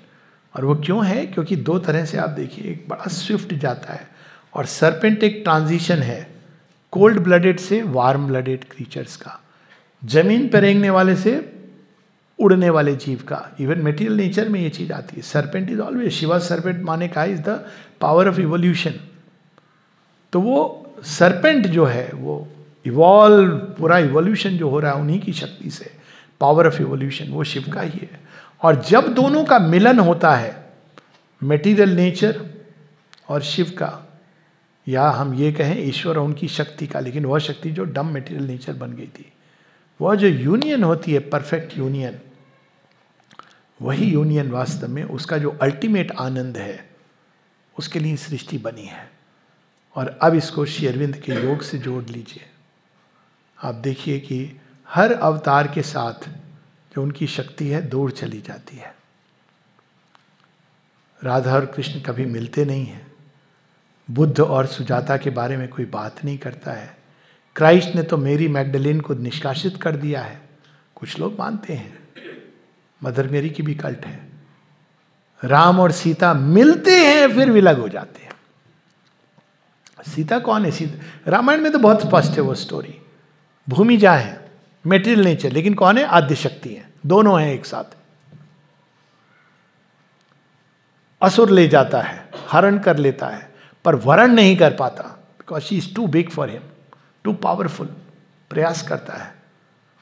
और वो क्यों है? क्योंकि दो तरह से आप देखिए, एक बड़ा स्विफ्ट जाता है, और सरपेंट एक ट्रांजिशन है कोल्ड ब्लडेड से वार्म ब्लडेड क्रीचर्स का, जमीन पर रेंगने वाले से उड़ने वाले जीव का. इवन मेटीरियल नेचर में ये चीज आती है. Serpent is always, Shiva serpent माने का is the power of evolution. तो वो सरपेंट जो है वो इवॉल्व, पूरा इवोल्यूशन जो हो रहा है उन्हीं की शक्ति से, पावर ऑफ इवोल्यूशन वो शिव का ही है. और जब दोनों का मिलन होता है, मेटीरियल नेचर और शिव का, या हम ये कहें ईश्वर और उनकी शक्ति का, लेकिन वह शक्ति जो डम मेटीरियल नेचर बन गई थी, वह जो यूनियन होती है, परफेक्ट यूनियन, वही यूनियन वास्तव में उसका जो अल्टीमेट आनंद है, उसके लिए सृष्टि बनी है. और अब इसको श्री अरविंद के योग से जोड़ लीजिए. आप देखिए कि हर अवतार के साथ जो उनकी शक्ति है दूर चली जाती है। राधा और कृष्ण कभी मिलते नहीं हैं। बुद्ध और सुजाता के बारे में कोई बात नहीं करता है। क्राइस्ट ने तो मेरी मैगडलेन को निष्कासित कर दिया है, कुछ लोग मानते हैं। मदर मेरी की भी कल्ट है। राम और सीता मिलते हैं फिर विलग हो जाते हैं। सीता कौन है? सीता रामायण में तो बहुत स्पष्ट है वो स्टोरी। भूमिजा है, मेटेरियल नेचर, लेकिन कौन है? आद्य शक्ति है, दोनों हैं एक साथ। असुर ले जाता है, हरण कर लेता है, पर वरण नहीं कर पाता, because she is too big for him, too powerful. प्रयास करता है,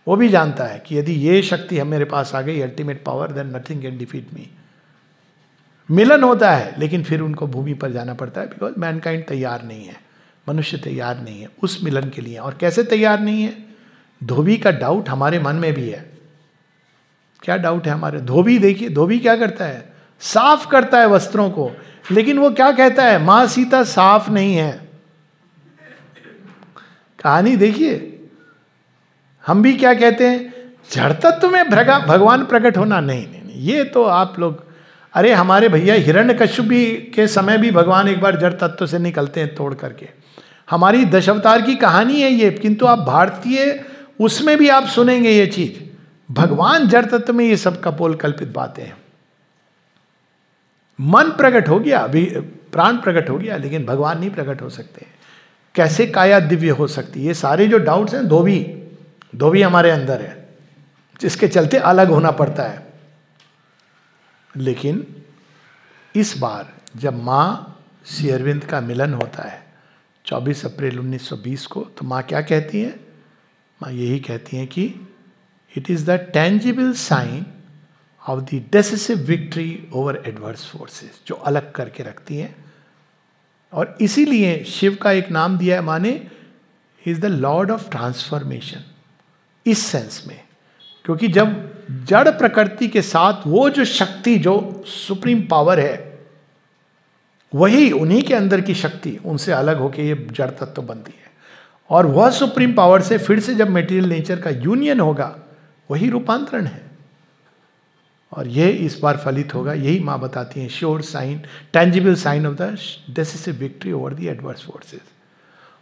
वो भी जानता है कि यदि ये शक्ति हम मेरे पास आ गई, ultimate power, then nothing can defeat me. मिलन होता है, लेकिन फिर उनको भूमि पर जाना पड़ता है, बिकॉज मैनकाइंड तैयार नहीं है, मनुष्य तैयार नहीं है उस मिलन के लिए। और कैसे तैयार नहीं है? धोबी का डाउट हमारे मन में भी है। क्या डाउट है हमारे? धोबी देखिए, धोबी क्या करता है? साफ करता है वस्त्रों को, लेकिन वो क्या कहता है? मां सीता साफ नहीं है। कहानी देखिए। हम भी क्या कहते हैं? जड़ तत्व में भगवान प्रकट होना। नहीं नहीं नहीं, ये तो आप लोग, अरे हमारे भैया हिरण्यकश्यप के समय भी भगवान एक बार जड़ तत्व से निकलते हैं तोड़ करके। हमारी दशावतार की कहानी है ये, किंतु आप भारतीय उसमें भी आप सुनेंगे ये चीज। भगवान जड़ तत्व में, ये सब कपोल कल्पित बातें हैं। मन प्रकट हो गया, अभी प्राण प्रकट हो गया, लेकिन भगवान नहीं प्रकट हो सकते। कैसे काया दिव्य हो सकती? ये सारे जो डाउट्स हैं, धोबी हमारे अंदर है, जिसके चलते अलग होना पड़ता है। लेकिन इस बार जब माँ श्री अरविंद का मिलन होता है 24 अप्रैल 1920 को, तो माँ क्या कहती हैं? माँ यही कहती हैं कि it is the tangible sign of the decisive victory over adverse forces, जो अलग करके रखती हैं। और इसीलिए शिव का एक नाम दिया है माने is the Lord of transformation, इस सेंस में। क्योंकि जब जड़ प्रकृति के साथ वो जो शक्ति, जो सुप्रीम पावर है, वही उन्हीं के अंदर की शक्ति उनसे अलग होके ये जड़ तत्व बनती है। और वह सुप्रीम पावर से फिर से जब मटेरियल नेचर का यूनियन होगा, वही रूपांतरण है। और ये इस बार फलित होगा। यही माँ बताती हैं, sure sign, tangible sign of the decisive victory over the adverse forces.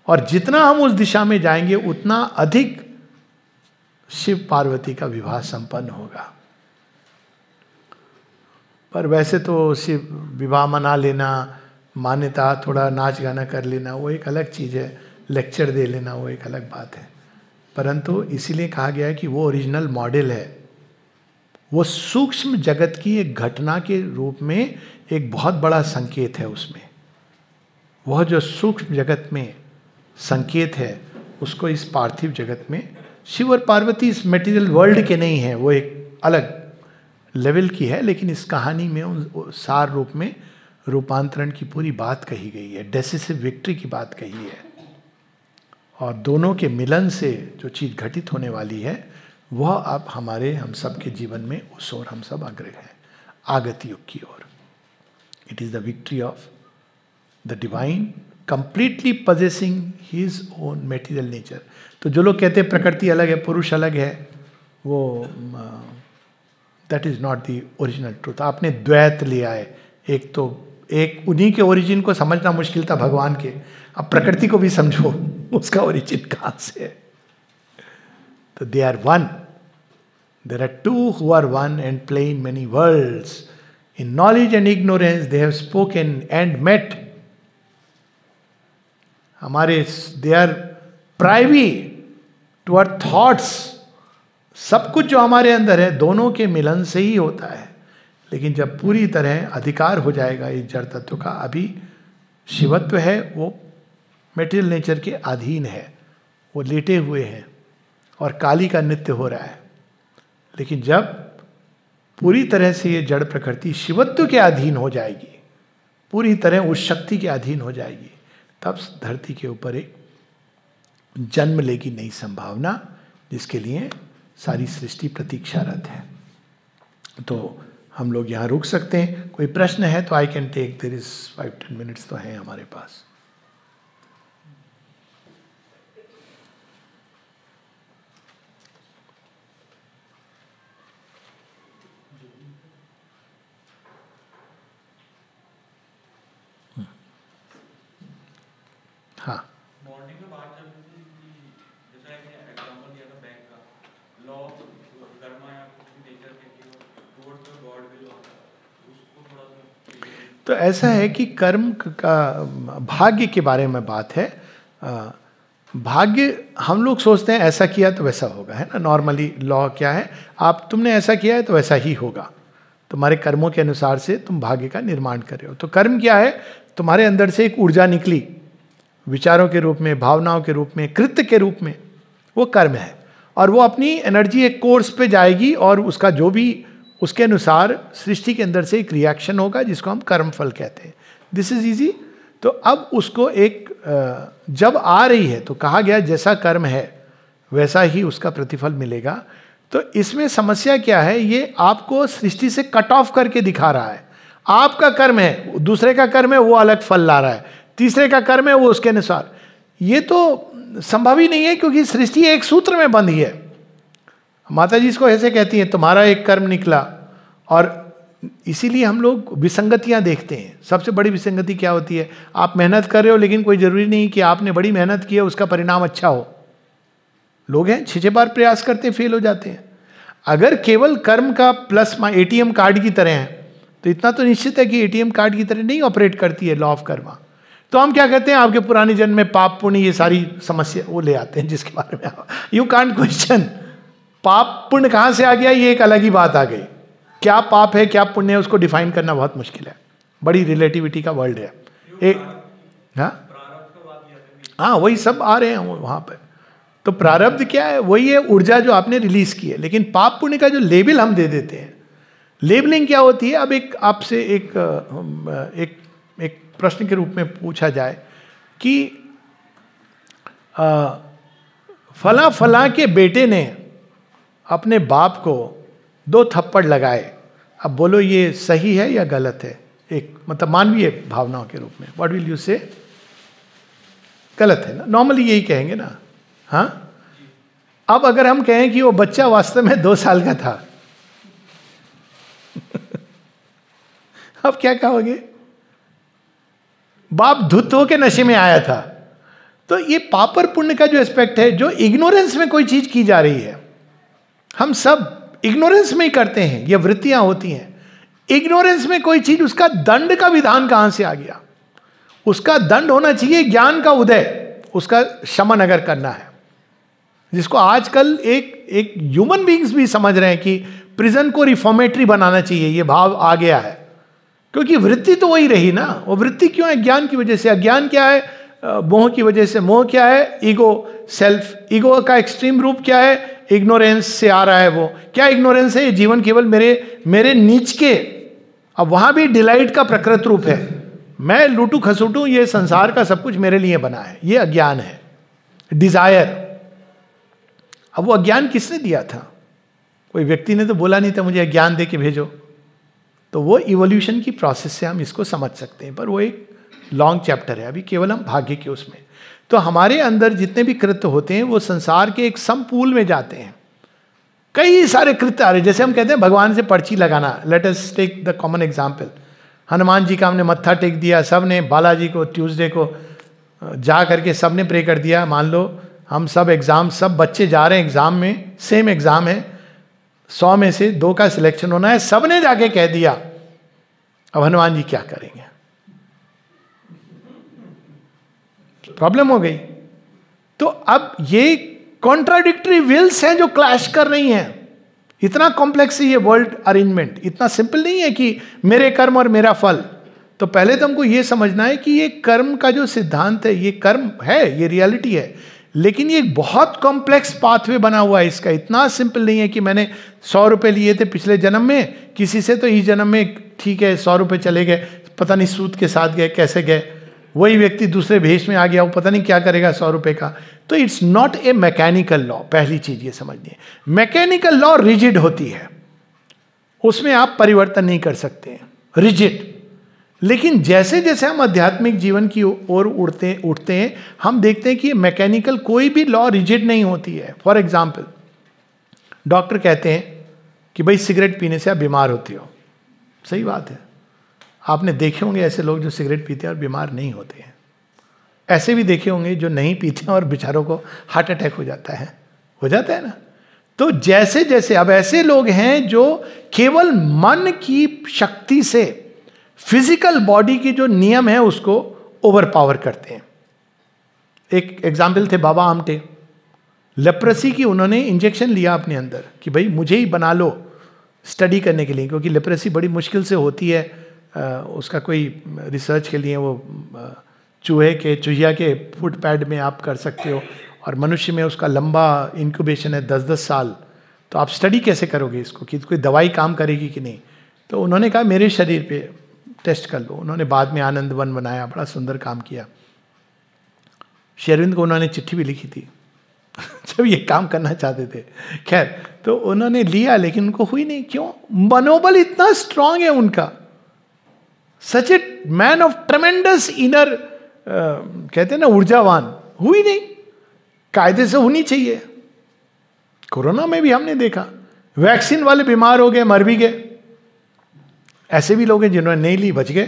और जितना हम उस दिशा में जाएंगे, उतना अधिक शिव पार्वती का विवाह संपन्न होगा। पर वैसे तो शिव विवाह मना लेना, मान्यता, थोड़ा नाच गाना कर लेना, वो एक अलग चीज़ है। लेक्चर दे लेना वो एक अलग बात है। परंतु इसीलिए कहा गया है कि वो ओरिजिनल मॉडल है। वो सूक्ष्म जगत की एक घटना के रूप में एक बहुत बड़ा संकेत है उसमें। वह जो सूक्ष्म जगत में संकेत है, उसको इस पार्थिव जगत में शिव और पार्वती इस मटेरियल वर्ल्ड के नहीं है, वो एक अलग लेवल की है। लेकिन इस कहानी में उन सार रूप में रूपांतरण की पूरी बात कही गई है, डिसिसिव विक्ट्री की बात कही है। और दोनों के मिलन से जो चीज़ घटित होने वाली है, वह अब हम सब के जीवन में उस ओर हम सब अग्रसर हैं, आगत युग की ओर। It is the victory of the divine completely possessing his own material nature. तो जो लोग कहते हैं प्रकृति अलग है, पुरुष अलग है, वो that is not the original truth. आपने द्वैत लिया है। एक उन्हीं के ओरिजिन को समझना मुश्किल था भगवान के, अब प्रकृति को भी समझो उसका ओरिजिन कहाँ से है। तो they are one, there are two who are one and play in many worlds, in knowledge and ignorance they have spoken and met. हमारे they are privy to our thoughts. सब कुछ जो हमारे अंदर है, दोनों के मिलन से ही होता है। लेकिन जब पूरी तरह अधिकार हो जाएगा इस जड़ तत्व का, अभी शिवत्व है वो मटेरियल नेचर के अधीन है, वो लेटे हुए हैं और काली का नृत्य हो रहा है। लेकिन जब पूरी तरह से ये जड़ प्रकृति शिवत्व के अधीन हो जाएगी, पूरी तरह उस शक्ति के अधीन हो जाएगी, तब धरती के ऊपर एक जन्म लेगी नई संभावना, जिसके लिए सारी सृष्टि प्रतीक्षारत है। तो हम लोग यहाँ रुक सकते हैं। कोई प्रश्न है तो I can take, there is 5-10 minutes तो हैं हमारे पास। हाँ, मॉर्निंग में बात चल रही थी कि जैसा एक एग्जांपल दिया था बैंक का लॉ कर्मा या नेचर के टुवर्ड्स द गॉड विल होता है, उसको थोड़ा सा। तो ऐसा है कि कर्म का भाग्य के बारे में बात है। भाग्य हम लोग सोचते हैं ऐसा किया तो वैसा होगा, है ना। नॉर्मली लॉ क्या है, आप तुमने ऐसा किया है तो वैसा ही होगा, तुम्हारे कर्मों के अनुसार से तुम भाग्य का निर्माण कर रहे हो। तो कर्म क्या है, तुम्हारे अंदर से एक ऊर्जा निकली विचारों के रूप में, भावनाओं के रूप में, कृत्य के रूप में, वो कर्म है। और वो अपनी एनर्जी एक कोर्स पे जाएगी और उसका जो भी उसके अनुसार सृष्टि के अंदर से एक रिएक्शन होगा जिसको हम कर्म फल कहते हैं। This is easy. तो अब उसको एक जब आ रही है तो कहा गया जैसा कर्म है वैसा ही उसका प्रतिफल मिलेगा। तो इसमें समस्या क्या है, ये आपको सृष्टि से कट ऑफ करके दिखा रहा है। आपका कर्म है, दूसरे का कर्म है, वो अलग फल ला रहा है, तीसरे का कर्म है वो उसके अनुसार। ये तो संभव ही नहीं है क्योंकि सृष्टि एक सूत्र में बंधी है। माता जी इसको ऐसे कहती हैं, तुम्हारा एक कर्म निकला। और इसीलिए हम लोग विसंगतियां देखते हैं। सबसे बड़ी विसंगति क्या होती है, आप मेहनत कर रहे हो लेकिन कोई जरूरी नहीं कि आपने बड़ी मेहनत की है उसका परिणाम अच्छा हो। लोग हैं 6 बार प्रयास करते हैं, फेल हो जाते हैं। अगर केवल कर्म का प्लस एटीएम कार्ड की तरह है तो इतना तो निश्चित है कि एटीएम कार्ड की तरह नहीं ऑपरेट करती है लॉ ऑफ कर्मा। तो हम क्या कहते हैं, आपके पुराने जन्म में पाप पुण्य ये सारी समस्या वो ले आते हैं जिसके बारे में यू कांट क्वेश्चन। पाप पुण्य कहाँ से आ गया, ये एक अलग ही बात आ गई। क्या पाप है क्या पुण्य है उसको डिफाइन करना बहुत मुश्किल है, बड़ी रिलेटिविटी का वर्ल्ड है एक। हाँ वही सब आ रहे हैं वहाँ पर। तो प्रारब्ध क्या है, वही है ऊर्जा जो आपने रिलीज की है। लेकिन पाप पुण्य का जो लेबल हम दे देते हैं, लेबलिंग क्या होती है। अब एक आपसे एक प्रश्न के रूप में पूछा जाए कि फला फला के बेटे ने अपने बाप को 2 थप्पड़ लगाए, अब बोलो ये सही है या गलत है। एक मतलब मानवीय भावनाओं के रूप में व्हाट विल यू से, गलत है ना, नॉर्मली यही कहेंगे ना। हाँ, अब अगर हम कहें कि वो बच्चा वास्तव में 2 साल का था अब क्या कहोगे, बाप धुत होके नशे में आया था। तो ये पाप और पुण्य का जो एस्पेक्ट है, जो इग्नोरेंस में कोई चीज की जा रही है, हम सब इग्नोरेंस में ही करते हैं, ये वृत्तियां होती हैं। इग्नोरेंस में कोई चीज, उसका दंड का विधान कहां से आ गया। उसका दंड होना चाहिए ज्ञान का उदय, उसका शमन अगर करना है, जिसको आजकल एक ह्यूमन बीइंग्स भी समझ रहे हैं कि प्रिजन को रिफॉर्मेटरी बनाना चाहिए, ये भाव आ गया है। क्योंकि वृत्ति तो वही रही ना। वो वृत्ति क्यों है, ज्ञान की वजह से। अज्ञान क्या है, मोह की वजह से। मोह क्या है, ईगो, सेल्फ। ईगो का एक्सट्रीम रूप क्या है, इग्नोरेंस से आ रहा है। वो क्या इग्नोरेंस है, ये जीवन केवल मेरे नीच के। अब वहां भी डिलाइट का प्रकृत रूप है, मैं लूटू खसूटू, ये संसार का सब कुछ मेरे लिए बना है, ये अज्ञान है, डिजायर। अब वो अज्ञान किसने दिया था, कोई व्यक्ति ने तो बोला नहीं था मुझे अज्ञान दे के भेजो। तो वो इवोल्यूशन की प्रोसेस से हम इसको समझ सकते हैं, पर वो एक लॉन्ग चैप्टर है। अभी केवल हम भाग्य के उसमें। तो हमारे अंदर जितने भी कृत्य होते हैं वो संसार के एक समपूल में जाते हैं। कई सारे कृत्य आ रहे, जैसे हम कहते हैं भगवान से पर्ची लगाना। Let us take the common example, Hanuman ji का हमने मत्था टेक दिया, सब ने बालाजी को ट्यूसडे को जा करके सब ने प्रे कर दिया। मान लो हम सब एग्जाम, सब बच्चे जा रहे हैं एग्जाम में, सेम एग्जाम है, 100 में से 2 का सिलेक्शन होना है, सब ने जाके कह दिया। अब हनुमान जी क्या करेंगे, प्रॉब्लम हो गई। तो अब ये कॉन्ट्राडिक्टरी विल्स हैं जो क्लैश कर रही हैं। इतना कॉम्प्लेक्स है ये वर्ल्ड अरेंजमेंट, इतना सिंपल नहीं है कि मेरे कर्म और मेरा फल। तो पहले तो हमको ये समझना है कि ये कर्म का जो सिद्धांत है, ये कर्म है, ये रियलिटी है, लेकिन ये एक बहुत कॉम्प्लेक्स पाथवे बना हुआ है इसका। इतना सिंपल नहीं है कि मैंने 100 रुपये लिए थे पिछले जन्म में किसी से, तो इस जन्म में ठीक है 100 रुपये चले गए, पता नहीं सूद के साथ गए, कैसे गए। वही व्यक्ति दूसरे भेष में आ गया, वो पता नहीं क्या करेगा 100 रुपये का। तो it's not a mechanical law, पहली चीज ये समझनी है। मैकेनिकल लॉ रिजिड होती है, उसमें आप परिवर्तन नहीं कर सकते हैं, रिजिड। लेकिन जैसे जैसे हम आध्यात्मिक जीवन की ओर उठते हैं, हम देखते हैं कि मैकेनिकल कोई भी लॉ रिजिड नहीं होती है। फॉर एग्जाम्पल, डॉक्टर कहते हैं कि भाई सिगरेट पीने से आप बीमार होते हो, सही बात है। आपने देखे होंगे ऐसे लोग जो सिगरेट पीते हैं और बीमार नहीं होते हैं। ऐसे भी देखे होंगे जो नहीं पीते हैं और बेचारों को हार्ट अटैक हो जाता है ना। तो जैसे जैसे अब ऐसे लोग हैं जो केवल मन की शक्ति से फिजिकल बॉडी की जो नियम है उसको ओवर पावर करते हैं। एक एग्जाम्पल थे बाबा आमटे, लेप्रेसी की उन्होंने इंजेक्शन लिया अपने अंदर कि भाई मुझे ही बना लो स्टडी करने के लिए, क्योंकि लेप्रेसी बड़ी मुश्किल से होती है। उसका कोई रिसर्च के लिए वो चूहिया के फुट पैड में आप कर सकते हो, और मनुष्य में उसका लंबा इंक्यूबेशन है 10-10 साल। तो आप स्टडी कैसे करोगे इसको कि कोई दवाई काम करेगी कि नहीं। तो उन्होंने कहा मेरे शरीर पे टेस्ट कर लो। उन्होंने बाद में आनंद वन बनाया, बड़ा सुंदर काम किया। श्री अरविंद को उन्होंने चिट्ठी भी लिखी थी जब ये काम करना चाहते थे। खैर, तो उन्होंने लिया लेकिन उनको हुई नहीं। क्यों? मनोबल इतना स्ट्रांग है उनका, such a man of tremendous inner, कहते हैं ना ऊर्जावान, हुई नहीं। कायदे से होनी चाहिए। कोरोना में भी हमने देखा, वैक्सीन वाले बीमार हो गए, मर भी गए। ऐसे भी लोग हैं जिन्होंने नहीं ली, बच गए।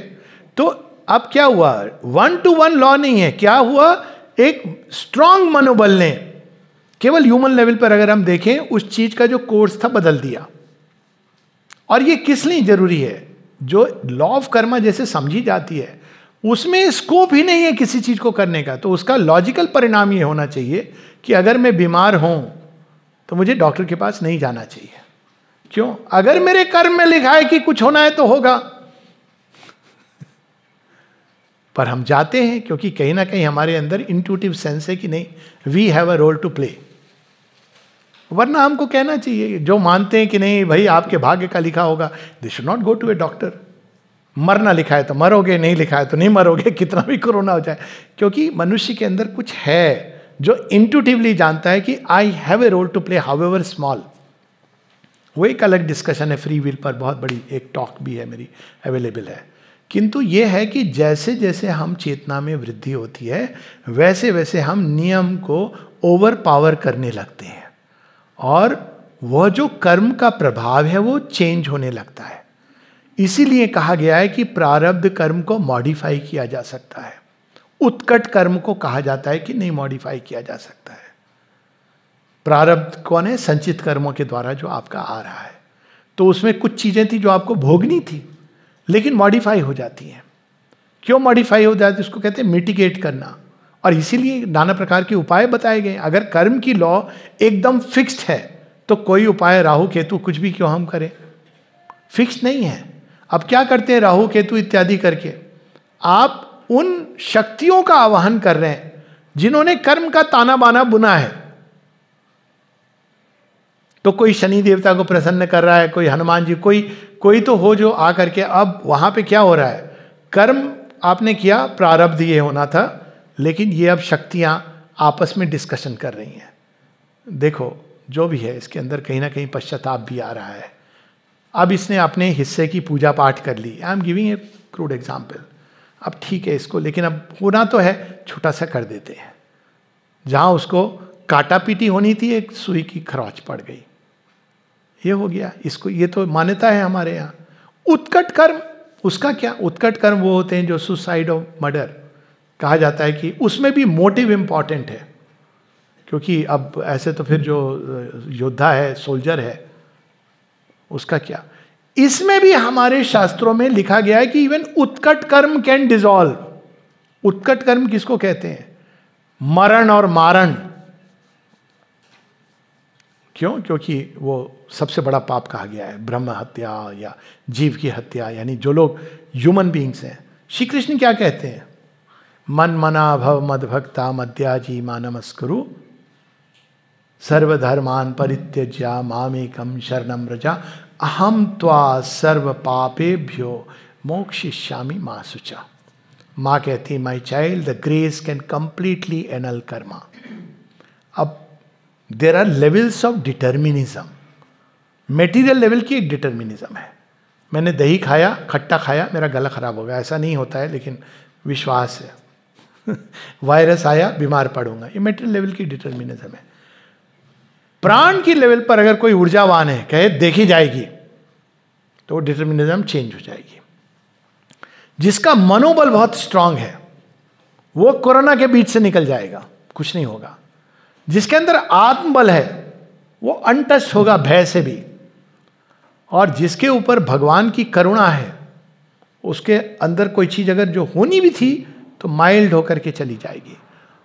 तो अब क्या हुआ? 1-to-1 लॉ नहीं है। क्या हुआ? एक स्ट्रांग मनोबल ने केवल ह्यूमन लेवल पर अगर हम देखें उस चीज का जो कोर्स था बदल दिया। और ये किस लिए जरूरी है? जो लॉ ऑफ कर्मा जैसे समझी जाती है उसमें स्कोप ही नहीं है किसी चीज को करने का। तो उसका लॉजिकल परिणाम ये होना चाहिए कि अगर मैं बीमार हूं तो मुझे डॉक्टर के पास नहीं जाना चाहिए। क्यों? अगर मेरे कर्म में लिखा है कि कुछ होना है तो होगा। पर हम जाते हैं क्योंकि कहीं ना कहीं हमारे अंदर इंट्यूटिव सेंस है कि नहीं, we have a role to play. वरना हमको कहना चाहिए, जो मानते हैं कि नहीं भाई आपके भाग्य का लिखा होगा, they should not go to a doctor. मरना लिखा है तो मरोगे, नहीं लिखा है तो नहीं मरोगे, कितना भी कोरोना हो जाए। क्योंकि मनुष्य के अंदर कुछ है जो इंट्यूटिवली जानता है कि I have a role to play however small. वो एक अलग डिस्कशन है, फ्री विल पर बहुत बड़ी एक टॉक भी है मेरी, अवेलेबल है। किंतु ये है कि जैसे जैसे हम चेतना में वृद्धि होती है वैसे वैसे हम नियम को ओवर पावर करने लगते हैं, और वह जो कर्म का प्रभाव है वो चेंज होने लगता है। इसीलिए कहा गया है कि प्रारब्ध कर्म को मॉडिफाई किया जा सकता है, उत्कट कर्म को कहा जाता है कि नहीं मॉडिफाई किया जा सकता है। प्रारब्ध कौन है? संचित कर्मों के द्वारा जो आपका आ रहा है। तो उसमें कुछ चीजें थी जो आपको भोगनी थी लेकिन मॉडिफाई हो जाती हैं। क्यों मॉडिफाई हो जाती है? उसको कहते हैं मिटिगेट करना। और इसीलिए नाना प्रकार के उपाय बताए गए। अगर कर्म की लॉ एकदम फिक्स्ड है तो कोई उपाय राहु केतु कुछ भी क्यों हम करें, फिक्स नहीं है। अब क्या करते हैं राहु केतु इत्यादि करके? आप उन शक्तियों का आवाहन कर रहे हैं जिन्होंने कर्म का ताना बाना बुना है। तो कोई शनि देवता को प्रसन्न कर रहा है, कोई हनुमान जी, कोई तो हो जो आ करके, अब वहां पे क्या हो रहा है? कर्म आपने किया, प्रारब्ध ये होना था, लेकिन ये अब शक्तियां आपस में डिस्कशन कर रही हैं। देखो जो भी है इसके अंदर कहीं ना कहीं पश्चाताप भी आ रहा है। अब इसने अपने हिस्से की पूजा पाठ कर ली। I am giving a crude example. अब ठीक है इसको, लेकिन अब होना तो है, छोटा सा कर देते हैं। जहां उसको काटा पीटी होनी थी, एक सुई की खरोच पड़ गई, ये हो गया। इसको ये तो मान्यता है हमारे यहाँ। उत्कट कर्म, उसका क्या? उत्कट कर्म वो होते हैं जो सुसाइड और मर्डर कहा जाता है कि उसमें भी मोटिव इंपॉर्टेंट है। क्योंकि अब ऐसे तो फिर जो योद्धा है, सोल्जर है, उसका क्या? इसमें भी हमारे शास्त्रों में लिखा गया है कि इवन उत्कट कर्म कैन डिसॉल्व। उत्कट कर्म किसको कहते हैं? मरण और मारण। क्यों? क्योंकि वो सबसे बड़ा पाप कहा गया है, ब्रह्म हत्या या जीव की हत्या, यानी जो लोग ह्यूमन बींग्स हैं। श्री कृष्ण क्या कहते हैं? मन मना भव मद भक्ता मद्याजी मानमस्कुरु सर्वधर्मान परित्यज्या मामेकम शरणम व्रजा अहम त्वा सर्व पापेभ्यो मोक्षयिष्यामि मा शुचा। माँ कहती, my child, the grace can completely annul karma. अब there are levels of determinism. Material level की एक डिटर्मिनिज्म है। मैंने दही खाया, खट्टा खाया, मेरा गला खराब हो गया, ऐसा नहीं होता है, लेकिन विश्वास है। वायरस आया, बीमार पड़ूंगा, ये मेटीरियल लेवल की डिटर्मिनिज्म है। प्राण की लेवल पर अगर कोई ऊर्जावान है, कहे देखी जाएगी, तो डिटर्मिनिज्म चेंज हो जाएगी। जिसका मनोबल बहुत स्ट्रांग है वो कोरोना के बीच से निकल जाएगा, कुछ नहीं होगा। जिसके अंदर आत्मबल है वो अनटच्ड होगा भय से भी, और जिसके ऊपर भगवान की करुणा है उसके अंदर कोई चीज अगर जो होनी भी थी तो माइल्ड होकर के चली जाएगी।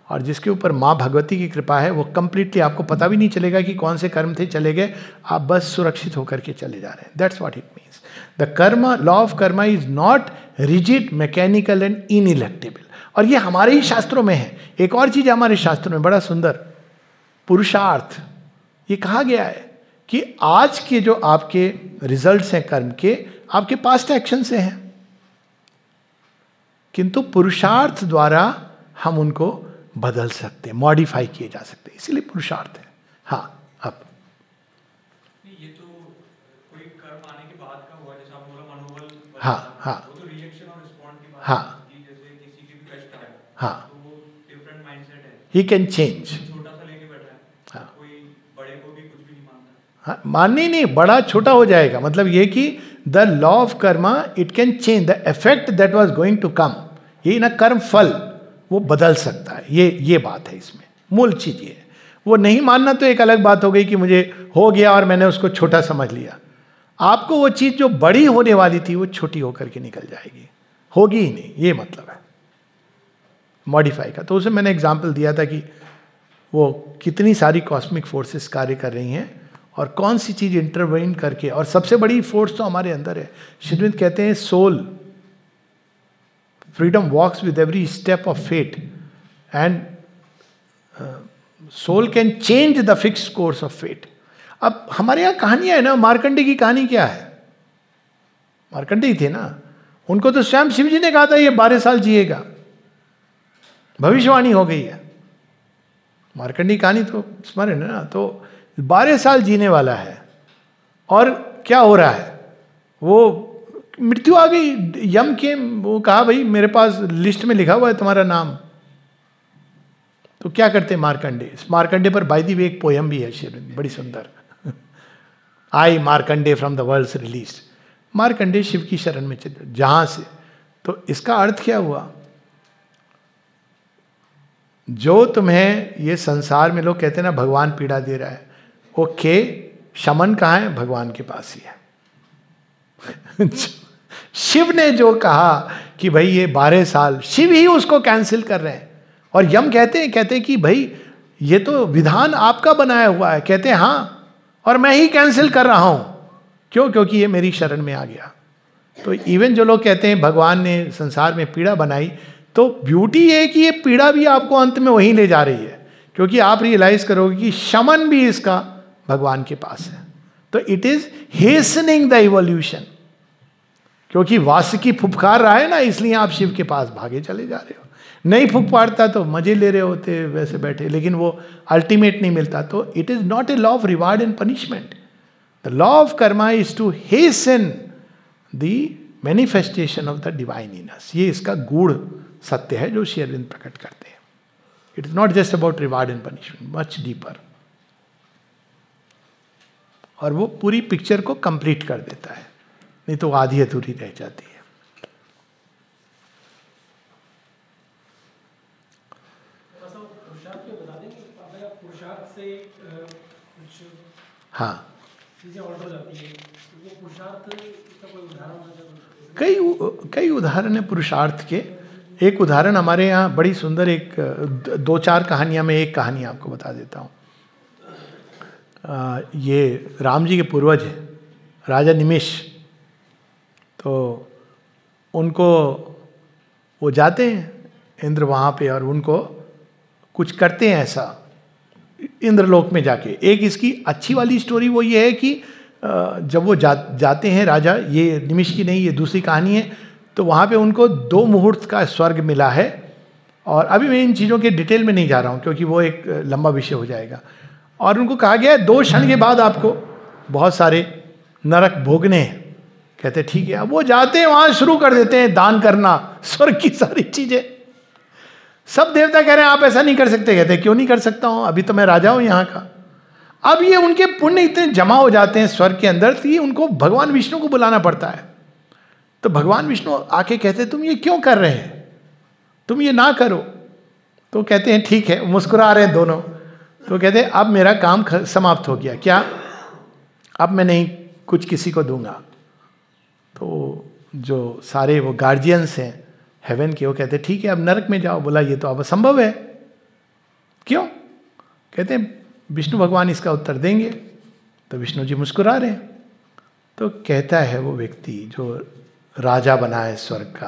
और जिसके ऊपर माँ भगवती की कृपा है वो कंप्लीटली, आपको पता भी नहीं चलेगा कि कौन से कर्म थे, चले गए, आप बस सुरक्षित होकर के चले जा रहे हैं। That's what it means. The karma, law of karma is not rigid, mechanical and ineluctable. और ये हमारे ही शास्त्रों में है। एक और चीज हमारे शास्त्रों में बड़ा सुंदर, पुरुषार्थ। ये कहा गया है कि आज के जो आपके रिजल्ट्स हैं कर्म के, आपके पास्ट एक्शन से हैं, किंतु पुरुषार्थ द्वारा हम उनको बदल सकते हैं, मॉडिफाई किए जा सकते हैं, इसीलिए पुरुषार्थ है। हाँ, अब ये तो कोई कर्म आने के बाद का हुआ, जैसे आप बोला मनोबल, हाँ हाँ वो तो रिएक्शन और रिस्पॉन्ड की बात हाँ है कि जैसे किसी की भी कष्ट आया हाँ, तो वो डिफरेंट माइंडसेट है, ही कैन चेंज। छोटा सा लेके बैठा है, हाँ कोई बड़े को भी कुछ भी नहीं मानता। हाँ, मानने नहीं, बड़ा छोटा हो जाएगा। मतलब ये कि the law of karma it can change the effect that was going to come. ये ना कर्म फल वो बदल सकता है, ये बात है इसमें, मूल चीज ये है। वो नहीं मानना तो एक अलग बात हो गई कि मुझे हो गया और मैंने उसको छोटा समझ लिया। आपको वो चीज जो बड़ी होने वाली थी वो छोटी होकर के निकल जाएगी, होगी ही नहीं, ये मतलब है मॉडिफाई का। तो उसे मैंने एग्जाम्पल दिया था कि वो कितनी सारी कॉस्मिक फोर्सेस कार्य कर रही हैं और कौन सी चीज इंटरवेन करके, और सबसे बड़ी फोर्स तो हमारे अंदर है। श्री अरविंद कहते हैं soul freedom walks with every step of fate and soul can change the fixed course of fate. अब हमारे यहाँ कहानियां है ना, मार्कंडे की कहानी क्या है? मार्कंडे ही थे ना, उनको तो स्वयं शिव जी ने कहा था ये 12 साल जिएगा, भविष्यवाणी हो गई है। मार्कंडे की कहानी तो स्मरण है ना, तो 12 साल जीने वाला है और क्या हो रहा है, वो मृत्यु आ गई। यम के वो कहा भाई मेरे पास लिस्ट में लिखा हुआ है तुम्हारा नाम। तो क्या करते मार्कंडे? इस मार्कंडे पर बाय द वे एक पोयम भी है शेर, बड़ी सुंदर, I Markandeya from the world's release. Markandeya Shiv की शरण में चले जहां से। तो इसका अर्थ क्या हुआ? जो तुम्हें ये संसार में लोग कहते हैं ना भगवान पीड़ा दे रहा है, ओके, शमन कहाँ है? भगवान के पास ही है। शिव ने जो कहा कि भाई ये 12 साल, शिव ही उसको कैंसिल कर रहे हैं। और यम कहते हैं कि भाई ये तो विधान आपका बनाया हुआ है। कहते हैं हाँ, और मैं ही कैंसिल कर रहा हूं। क्यों? क्योंकि ये मेरी शरण में आ गया। तो इवन जो लोग कहते हैं भगवान ने संसार में पीड़ा बनाई, तो ब्यूटी है कि ये पीड़ा भी आपको अंत में वहीं ले जा रही है, क्योंकि आप रियलाइज करोगे कि शमन भी इसका भगवान के पास है। तो इट इज हेस्टनिंग द इवोल्यूशन। क्योंकि वासुकी फुफकार रहा है ना, इसलिए आप शिव के पास भागे चले जा रहे हो। नहीं फुफकारता तो मजे ले रहे होते वैसे बैठे, लेकिन वो अल्टीमेट नहीं मिलता। तो it is not a law of reward and punishment. The law of karma is to hasten the manifestation of the divine in us. ये इसका गूढ़ सत्य है जो श्री अरविंद प्रकट करते हैं। It is not just about reward and punishment, much deeper. और वो पूरी पिक्चर को कंप्लीट कर देता है, नहीं तो आधी अधूरी रह जाती है। हाँ, कई उदाहरण है पुरुषार्थ के। एक उदाहरण हमारे यहाँ बड़ी सुंदर, एक 2-4 कहानियां में एक कहानी आपको बता देता हूँ। ये राम जी के पूर्वज है राजा निमिष। तो उनको वो जाते हैं इंद्र वहाँ पे और उनको कुछ करते हैं ऐसा इंद्रलोक में जाके। एक इसकी अच्छी वाली स्टोरी वो ये है कि जब वो जाते हैं राजा, ये निमिष की नहीं, ये दूसरी कहानी है, तो वहाँ पे उनको 2 मुहूर्त का स्वर्ग मिला है। और अभी मैं इन चीज़ों के डिटेल में नहीं जा रहा हूँ क्योंकि वो एक लंबा विषय हो जाएगा। और उनको कहा गया है 2 क्षण के बाद आपको बहुत सारे नरक भोगने हैं। कहते ठीक है। अब वो जाते हैं वहाँ शुरू कर देते हैं दान करना, स्वर्ग की सारी चीज़ें। सब देवता कह रहे हैं आप ऐसा नहीं कर सकते। कहते क्यों नहीं कर सकता हूँ, अभी तो मैं राजा हूँ यहाँ का। अब ये उनके पुण्य इतने जमा हो जाते हैं स्वर्ग के अंदर कि उनको भगवान विष्णु को बुलाना पड़ता है। तो भगवान विष्णु आके कहते तुम ये क्यों कर रहे हैं, तुम ये ना करो। तो कहते हैं ठीक है, मुस्कुरा रहे हैं दोनों। तो कहते हैं अब मेरा काम समाप्त हो गया, क्या अब मैं नहीं कुछ किसी को दूंगा। तो जो सारे वो गार्जियंस हैं हेवन के, वो कहते हैं ठीक है अब नरक में जाओ। बोला ये तो अब असंभव है। क्यों? कहते हैं विष्णु भगवान इसका उत्तर देंगे। तो विष्णु जी मुस्कुरा रहे हैं। तो कहता है वो व्यक्ति जो राजा बना है स्वर्ग का,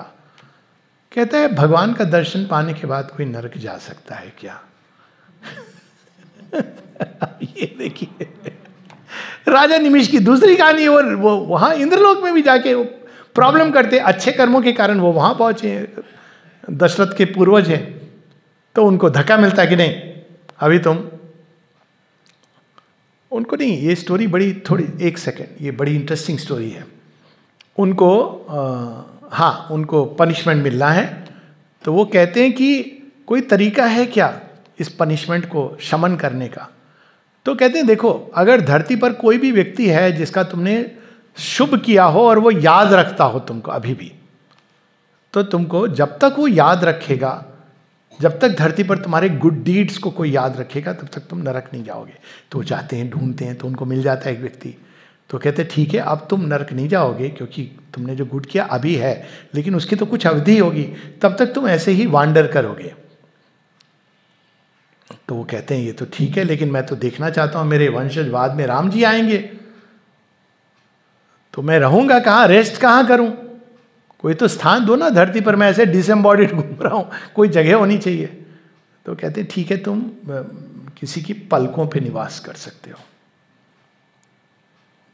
कहता है भगवान का दर्शन पाने के बाद कोई नरक जा सकता है क्या? ये देखिए राजा निमिष की दूसरी कहानी। और वो वहां इंद्रलोक में भी जाके वो प्रॉब्लम करते, अच्छे कर्मों के कारण वो वहां पहुंचे, दशरथ के पूर्वज हैं, तो उनको धक्का मिलता है कि नहीं अभी तुम उनको नहीं। ये स्टोरी बड़ी थोड़ी, एक सेकेंड, ये बड़ी इंटरेस्टिंग स्टोरी है। उनको हाँ उनको पनिशमेंट मिलना है, तो वो कहते हैं कि कोई तरीका है क्या इस पनिशमेंट को शमन करने का? तो कहते हैं देखो, अगर धरती पर कोई भी व्यक्ति है जिसका तुमने शुभ किया हो और वो याद रखता हो तुमको अभी भी, तो तुमको जब तक वो याद रखेगा, जब तक धरती पर तुम्हारे गुड डीड्स को कोई याद रखेगा, तब तक तुम नरक नहीं जाओगे। तो वो जाते हैं, ढूंढते हैं, तो उनको मिल जाता है एक व्यक्ति। तो कहते हैं ठीक है अब तुम नरक नहीं जाओगे क्योंकि तुमने जो गुड किया अभी है, लेकिन उसकी तो कुछ अवधि होगी, तब तक तुम ऐसे ही वांडर करोगे। तो वो कहते हैं ये तो ठीक है, लेकिन मैं तो देखना चाहता हूं मेरे वंशज बाद में राम जी आएंगे, तो मैं रहूंगा कहाँ, रेस्ट कहाँ करूं? कोई तो स्थान दो ना धरती पर, मैं ऐसे डिसएम्बॉडीड घूम रहा हूं, कोई जगह होनी चाहिए। तो कहते हैं ठीक है तुम किसी की पलकों पे निवास कर सकते हो।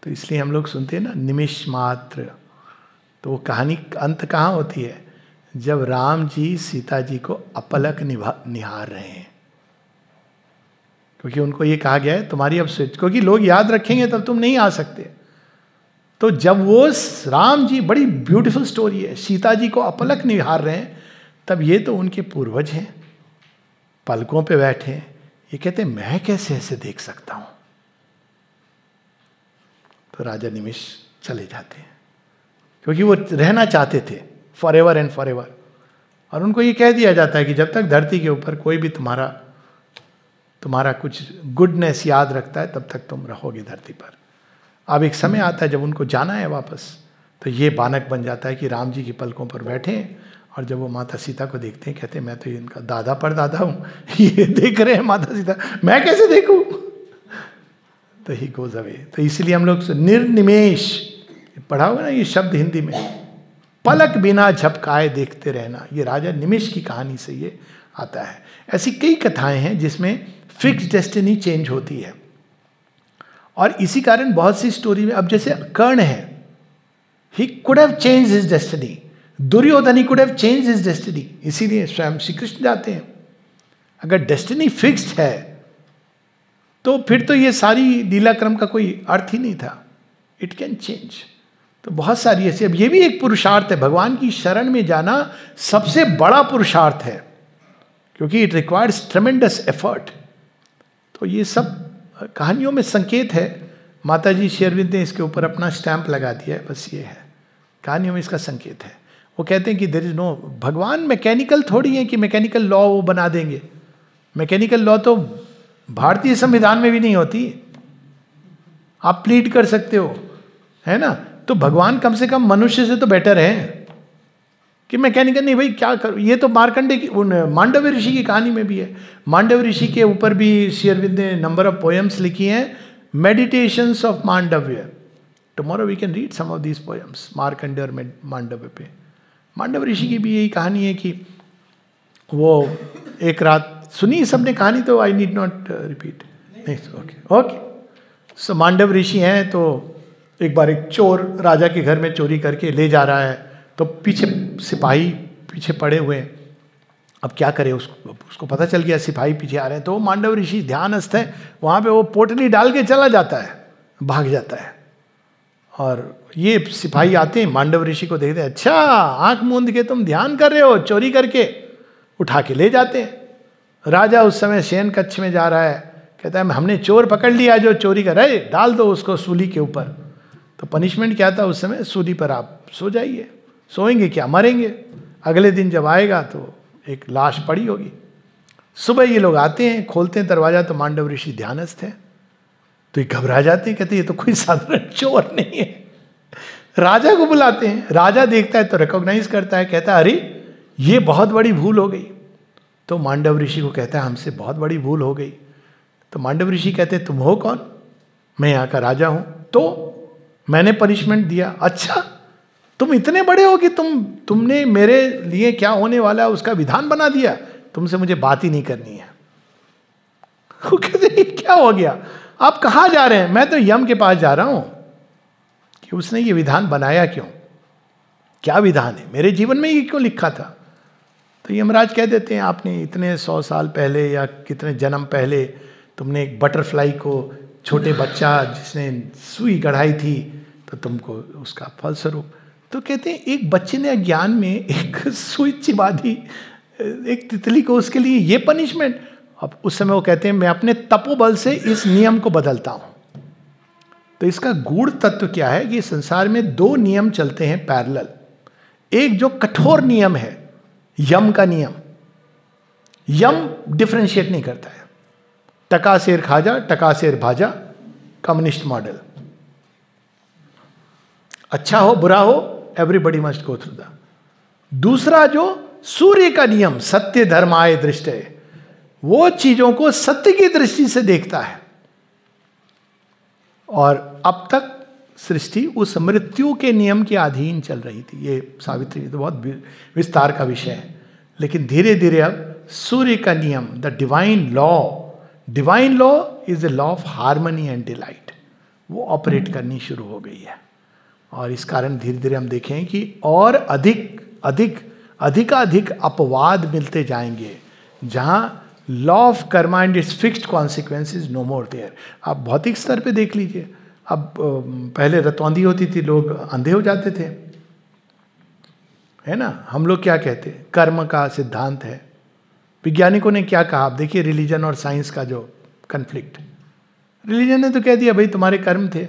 तो इसलिए हम लोग सुनते हैं ना निमिष मात्र। तो वो कहानी अंत कहाँ होती है? जब राम जी सीता जी को अपलक निहार रहे हैं, क्योंकि उनको ये कहा गया है तुम्हारी अब स्विच, क्योंकि लोग याद रखेंगे तब तुम नहीं आ सकते। तो जब वो राम जी, बड़ी ब्यूटीफुल स्टोरी है, सीता जी को अपलक निहार रहे हैं, तब ये तो उनके पूर्वज हैं, पलकों पे बैठे हैं। ये कहते हैं मैं कैसे ऐसे देख सकता हूं? तो राजा निमिष चले जाते हैं, क्योंकि वो रहना चाहते थे for ever and for ever. और उनको ये कह दिया जाता है कि जब तक धरती के ऊपर कोई भी तुम्हारा कुछ गुडनेस याद रखता है, तब तक तुम रहोगे धरती पर। अब एक समय आता है जब उनको जाना है वापस, तो ये बानक बन जाता है कि राम जी की पलकों पर बैठे हैं, और जब वो माता सीता को देखते हैं कहते हैं मैं तो इनका दादा परदादा हूँ, ये देख रहे हैं माता सीता, मैं कैसे देखूँ? तो ही गोज अवे। तो इसलिए हम लोग निर्निमेष पढ़ा होगा ना ये शब्द हिंदी में, पलक बिना झपकाए देखते रहना, ये राजा निमिष की कहानी से ये आता है। ऐसी कई कथाएं हैं जिसमें फिक्स डेस्टिनी चेंज होती है, और इसी कारण बहुत सी स्टोरी में, अब जैसे कर्ण है, he could have change his destiny, Duryodhan he could have change his destiny, इसीलिए स्वयं श्री कृष्ण जाते हैं। अगर डेस्टिनी फिक्स्ड है तो फिर तो ये सारी लीला क्रम का कोई अर्थ ही नहीं था। It can change. तो बहुत सारी ऐसी, अब ये भी एक पुरुषार्थ है, भगवान की शरण में जाना सबसे बड़ा पुरुषार्थ है, क्योंकि इट रिक्वायर्स ट्रेमेंडस एफर्ट। तो ये सब कहानियों में संकेत है। माता जी श्री अरविंद ने इसके ऊपर अपना स्टैंप लगा दिया है, बस ये है, कहानियों में इसका संकेत है। वो कहते हैं कि देयर इज नो, भगवान मैकेनिकल थोड़ी है कि मैकेनिकल लॉ वो बना देंगे। मैकेनिकल लॉ तो भारतीय संविधान में भी नहीं होती, आप प्लीड कर सकते हो, है ना। तो भगवान कम से कम मनुष्य से तो बेटर है कि मैकेनिकल नहीं, भाई क्या करूं। ये तो मार्कंडे की, मांडव्य ऋषि की कहानी में भी है। मांडव्य ऋषि के ऊपर भी श्री अरविंद ने नंबर ऑफ पोएम्स लिखी हैं, meditations of Mandavya. Tomorrow we can read some of these poems, Markandey और मांडव्य पे। मांडव्य ऋषि की भी यही कहानी है कि वो एक रात, सुनी सबने कहानी, तो I need not repeat. Okay okay. So Mandavya Rishi हैं, तो एक बार एक चोर राजा के घर में चोरी करके ले जा रहा है, तो पीछे सिपाही पीछे पड़े हुए हैं। अब क्या करे, उसको पता चल गया सिपाही पीछे आ रहे हैं, तो वो मांडव्य ऋषि ध्यानस्थ है, वहाँ पे वो पोटली डाल के चला जाता है, भाग जाता है। और ये सिपाही आते हैं, मांडव्य ऋषि को देखते हैं, अच्छा आंख मूंद के तुम ध्यान कर रहे हो, चोरी करके, उठा के ले जाते हैं। राजा उस समय शयन कक्ष में जा रहा है, कहता है हमने चोर पकड़ लिया जो चोरी कर रहे, डाल दो उसको सूली के ऊपर। तो पनिशमेंट क्या था उस समय, सूली पर आप सो जाइए। सोएंगे क्या, मरेंगे। अगले दिन जब आएगा तो एक लाश पड़ी होगी। सुबह ये लोग आते हैं, खोलते हैं दरवाजा तो मांडव ऋषि ध्यानस्थ है। तो ये घबरा जाते हैं, कहते हैं ये तो कोई साधारण चोर नहीं है। राजा को बुलाते हैं, राजा देखता है तो रिकॉग्नाइज करता है, कहता है अरे ये बहुत बड़ी भूल हो गई। तो मांडव ऋषि को कहता है हमसे बहुत बड़ी भूल हो गई। तो मांडव ऋषि कहते हैं तुम हो कौन? मैं यहाँ का राजा हूं। तो मैंने पनिशमेंट दिया। अच्छा, तुम इतने बड़े हो कि तुमने मेरे लिए क्या होने वाला है उसका विधान बना दिया, तुमसे मुझे बात ही नहीं करनी है। वो कहते क्या हो गया, आप कहाँ जा रहे हैं? मैं तो यम के पास जा रहा हूं कि उसने ये विधान बनाया क्यों, क्या विधान है, मेरे जीवन में ये क्यों लिखा था? तो यमराज कह देते हैं आपने इतने 100 साल पहले या कितने जन्म पहले तुमने एक बटरफ्लाई को, छोटे बच्चा जिसने सुई गढ़ाई थी, तो तुमको उसका फलस्वरूप। तो कहते हैं एक बच्चे ने अज्ञान में एक सुई चिबा दी एक तितली को, उसके लिए ये पनिशमेंट। अब उस समय वो कहते हैं मैं अपने तपोबल से इस नियम को बदलता हूं। तो इसका गूढ़ तत्व क्या है कि संसार में 2 नियम चलते हैं पैरेलल। एक जो कठोर नियम है, यम का नियम, यम डिफरेंशिएट नहीं करता है। टका शेर खाजा, टका शेर भाजा, कम्युनिस्ट मॉडल। अच्छा हो बुरा हो, everybody must go through the. दूसरा जो सूर्य का नियम, सत्य धर्माय दृष्टि, वो चीजों को सत्य की दृष्टि से देखता है। और अब तक सृष्टि उस मृत्यु के नियम के अधीन चल रही थी। ये सावित्री तो बहुत विस्तार का विषय है, लेकिन धीरे धीरे अब सूर्य का नियम, the divine law is the law of harmony and delight, वो ऑपरेट करनी शुरू हो गई है। और इस कारण धीरे धीरे हम देखें कि और अधिक अपवाद मिलते जाएंगे, जहां law of karma and its fixed consequences no more there. आप भौतिक स्तर पे देख लीजिए, अब पहले रतौंधी होती थी, लोग अंधे हो जाते थे, है ना। हम लोग क्या कहते हैं, कर्म का सिद्धांत है। वैज्ञानिकों ने क्या कहा, आप देखिए रिलीजन और साइंस का जो कन्फ्लिक्ट। रिलीजन ने तो कह दिया भाई तुम्हारे कर्म थे।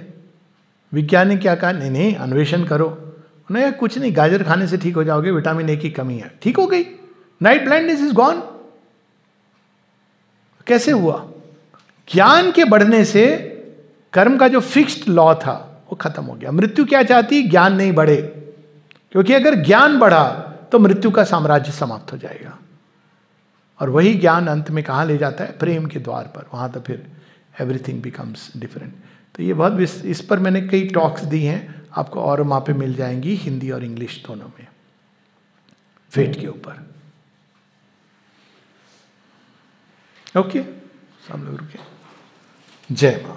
विज्ञान ने क्या कहा, नहीं अन्वेषण करो। उन्हें कुछ नहीं, गाजर खाने से ठीक हो जाओगे, विटामिन ए की कमी है, ठीक हो गई, नाइट ब्लाइंडनेस इज गॉन। कैसे हुआ? ज्ञान के बढ़ने से कर्म का जो फिक्स्ड लॉ था वो खत्म हो गया। मृत्यु क्या चाहती, ज्ञान नहीं बढ़े, क्योंकि अगर ज्ञान बढ़ा तो मृत्यु का साम्राज्य समाप्त हो जाएगा। और वही ज्ञान अंत में कहाँ ले जाता है, प्रेम के द्वार पर। वहां तो फिर एवरीथिंग बिकम्स डिफरेंट। तो ये बहुत, इस पर मैंने कई टॉक्स दी हैं, आपको और वहाँ पे मिल जाएंगी, हिंदी और इंग्लिश दोनों में, फेट के ऊपर। ओके, सब लोग रुके। जय मां।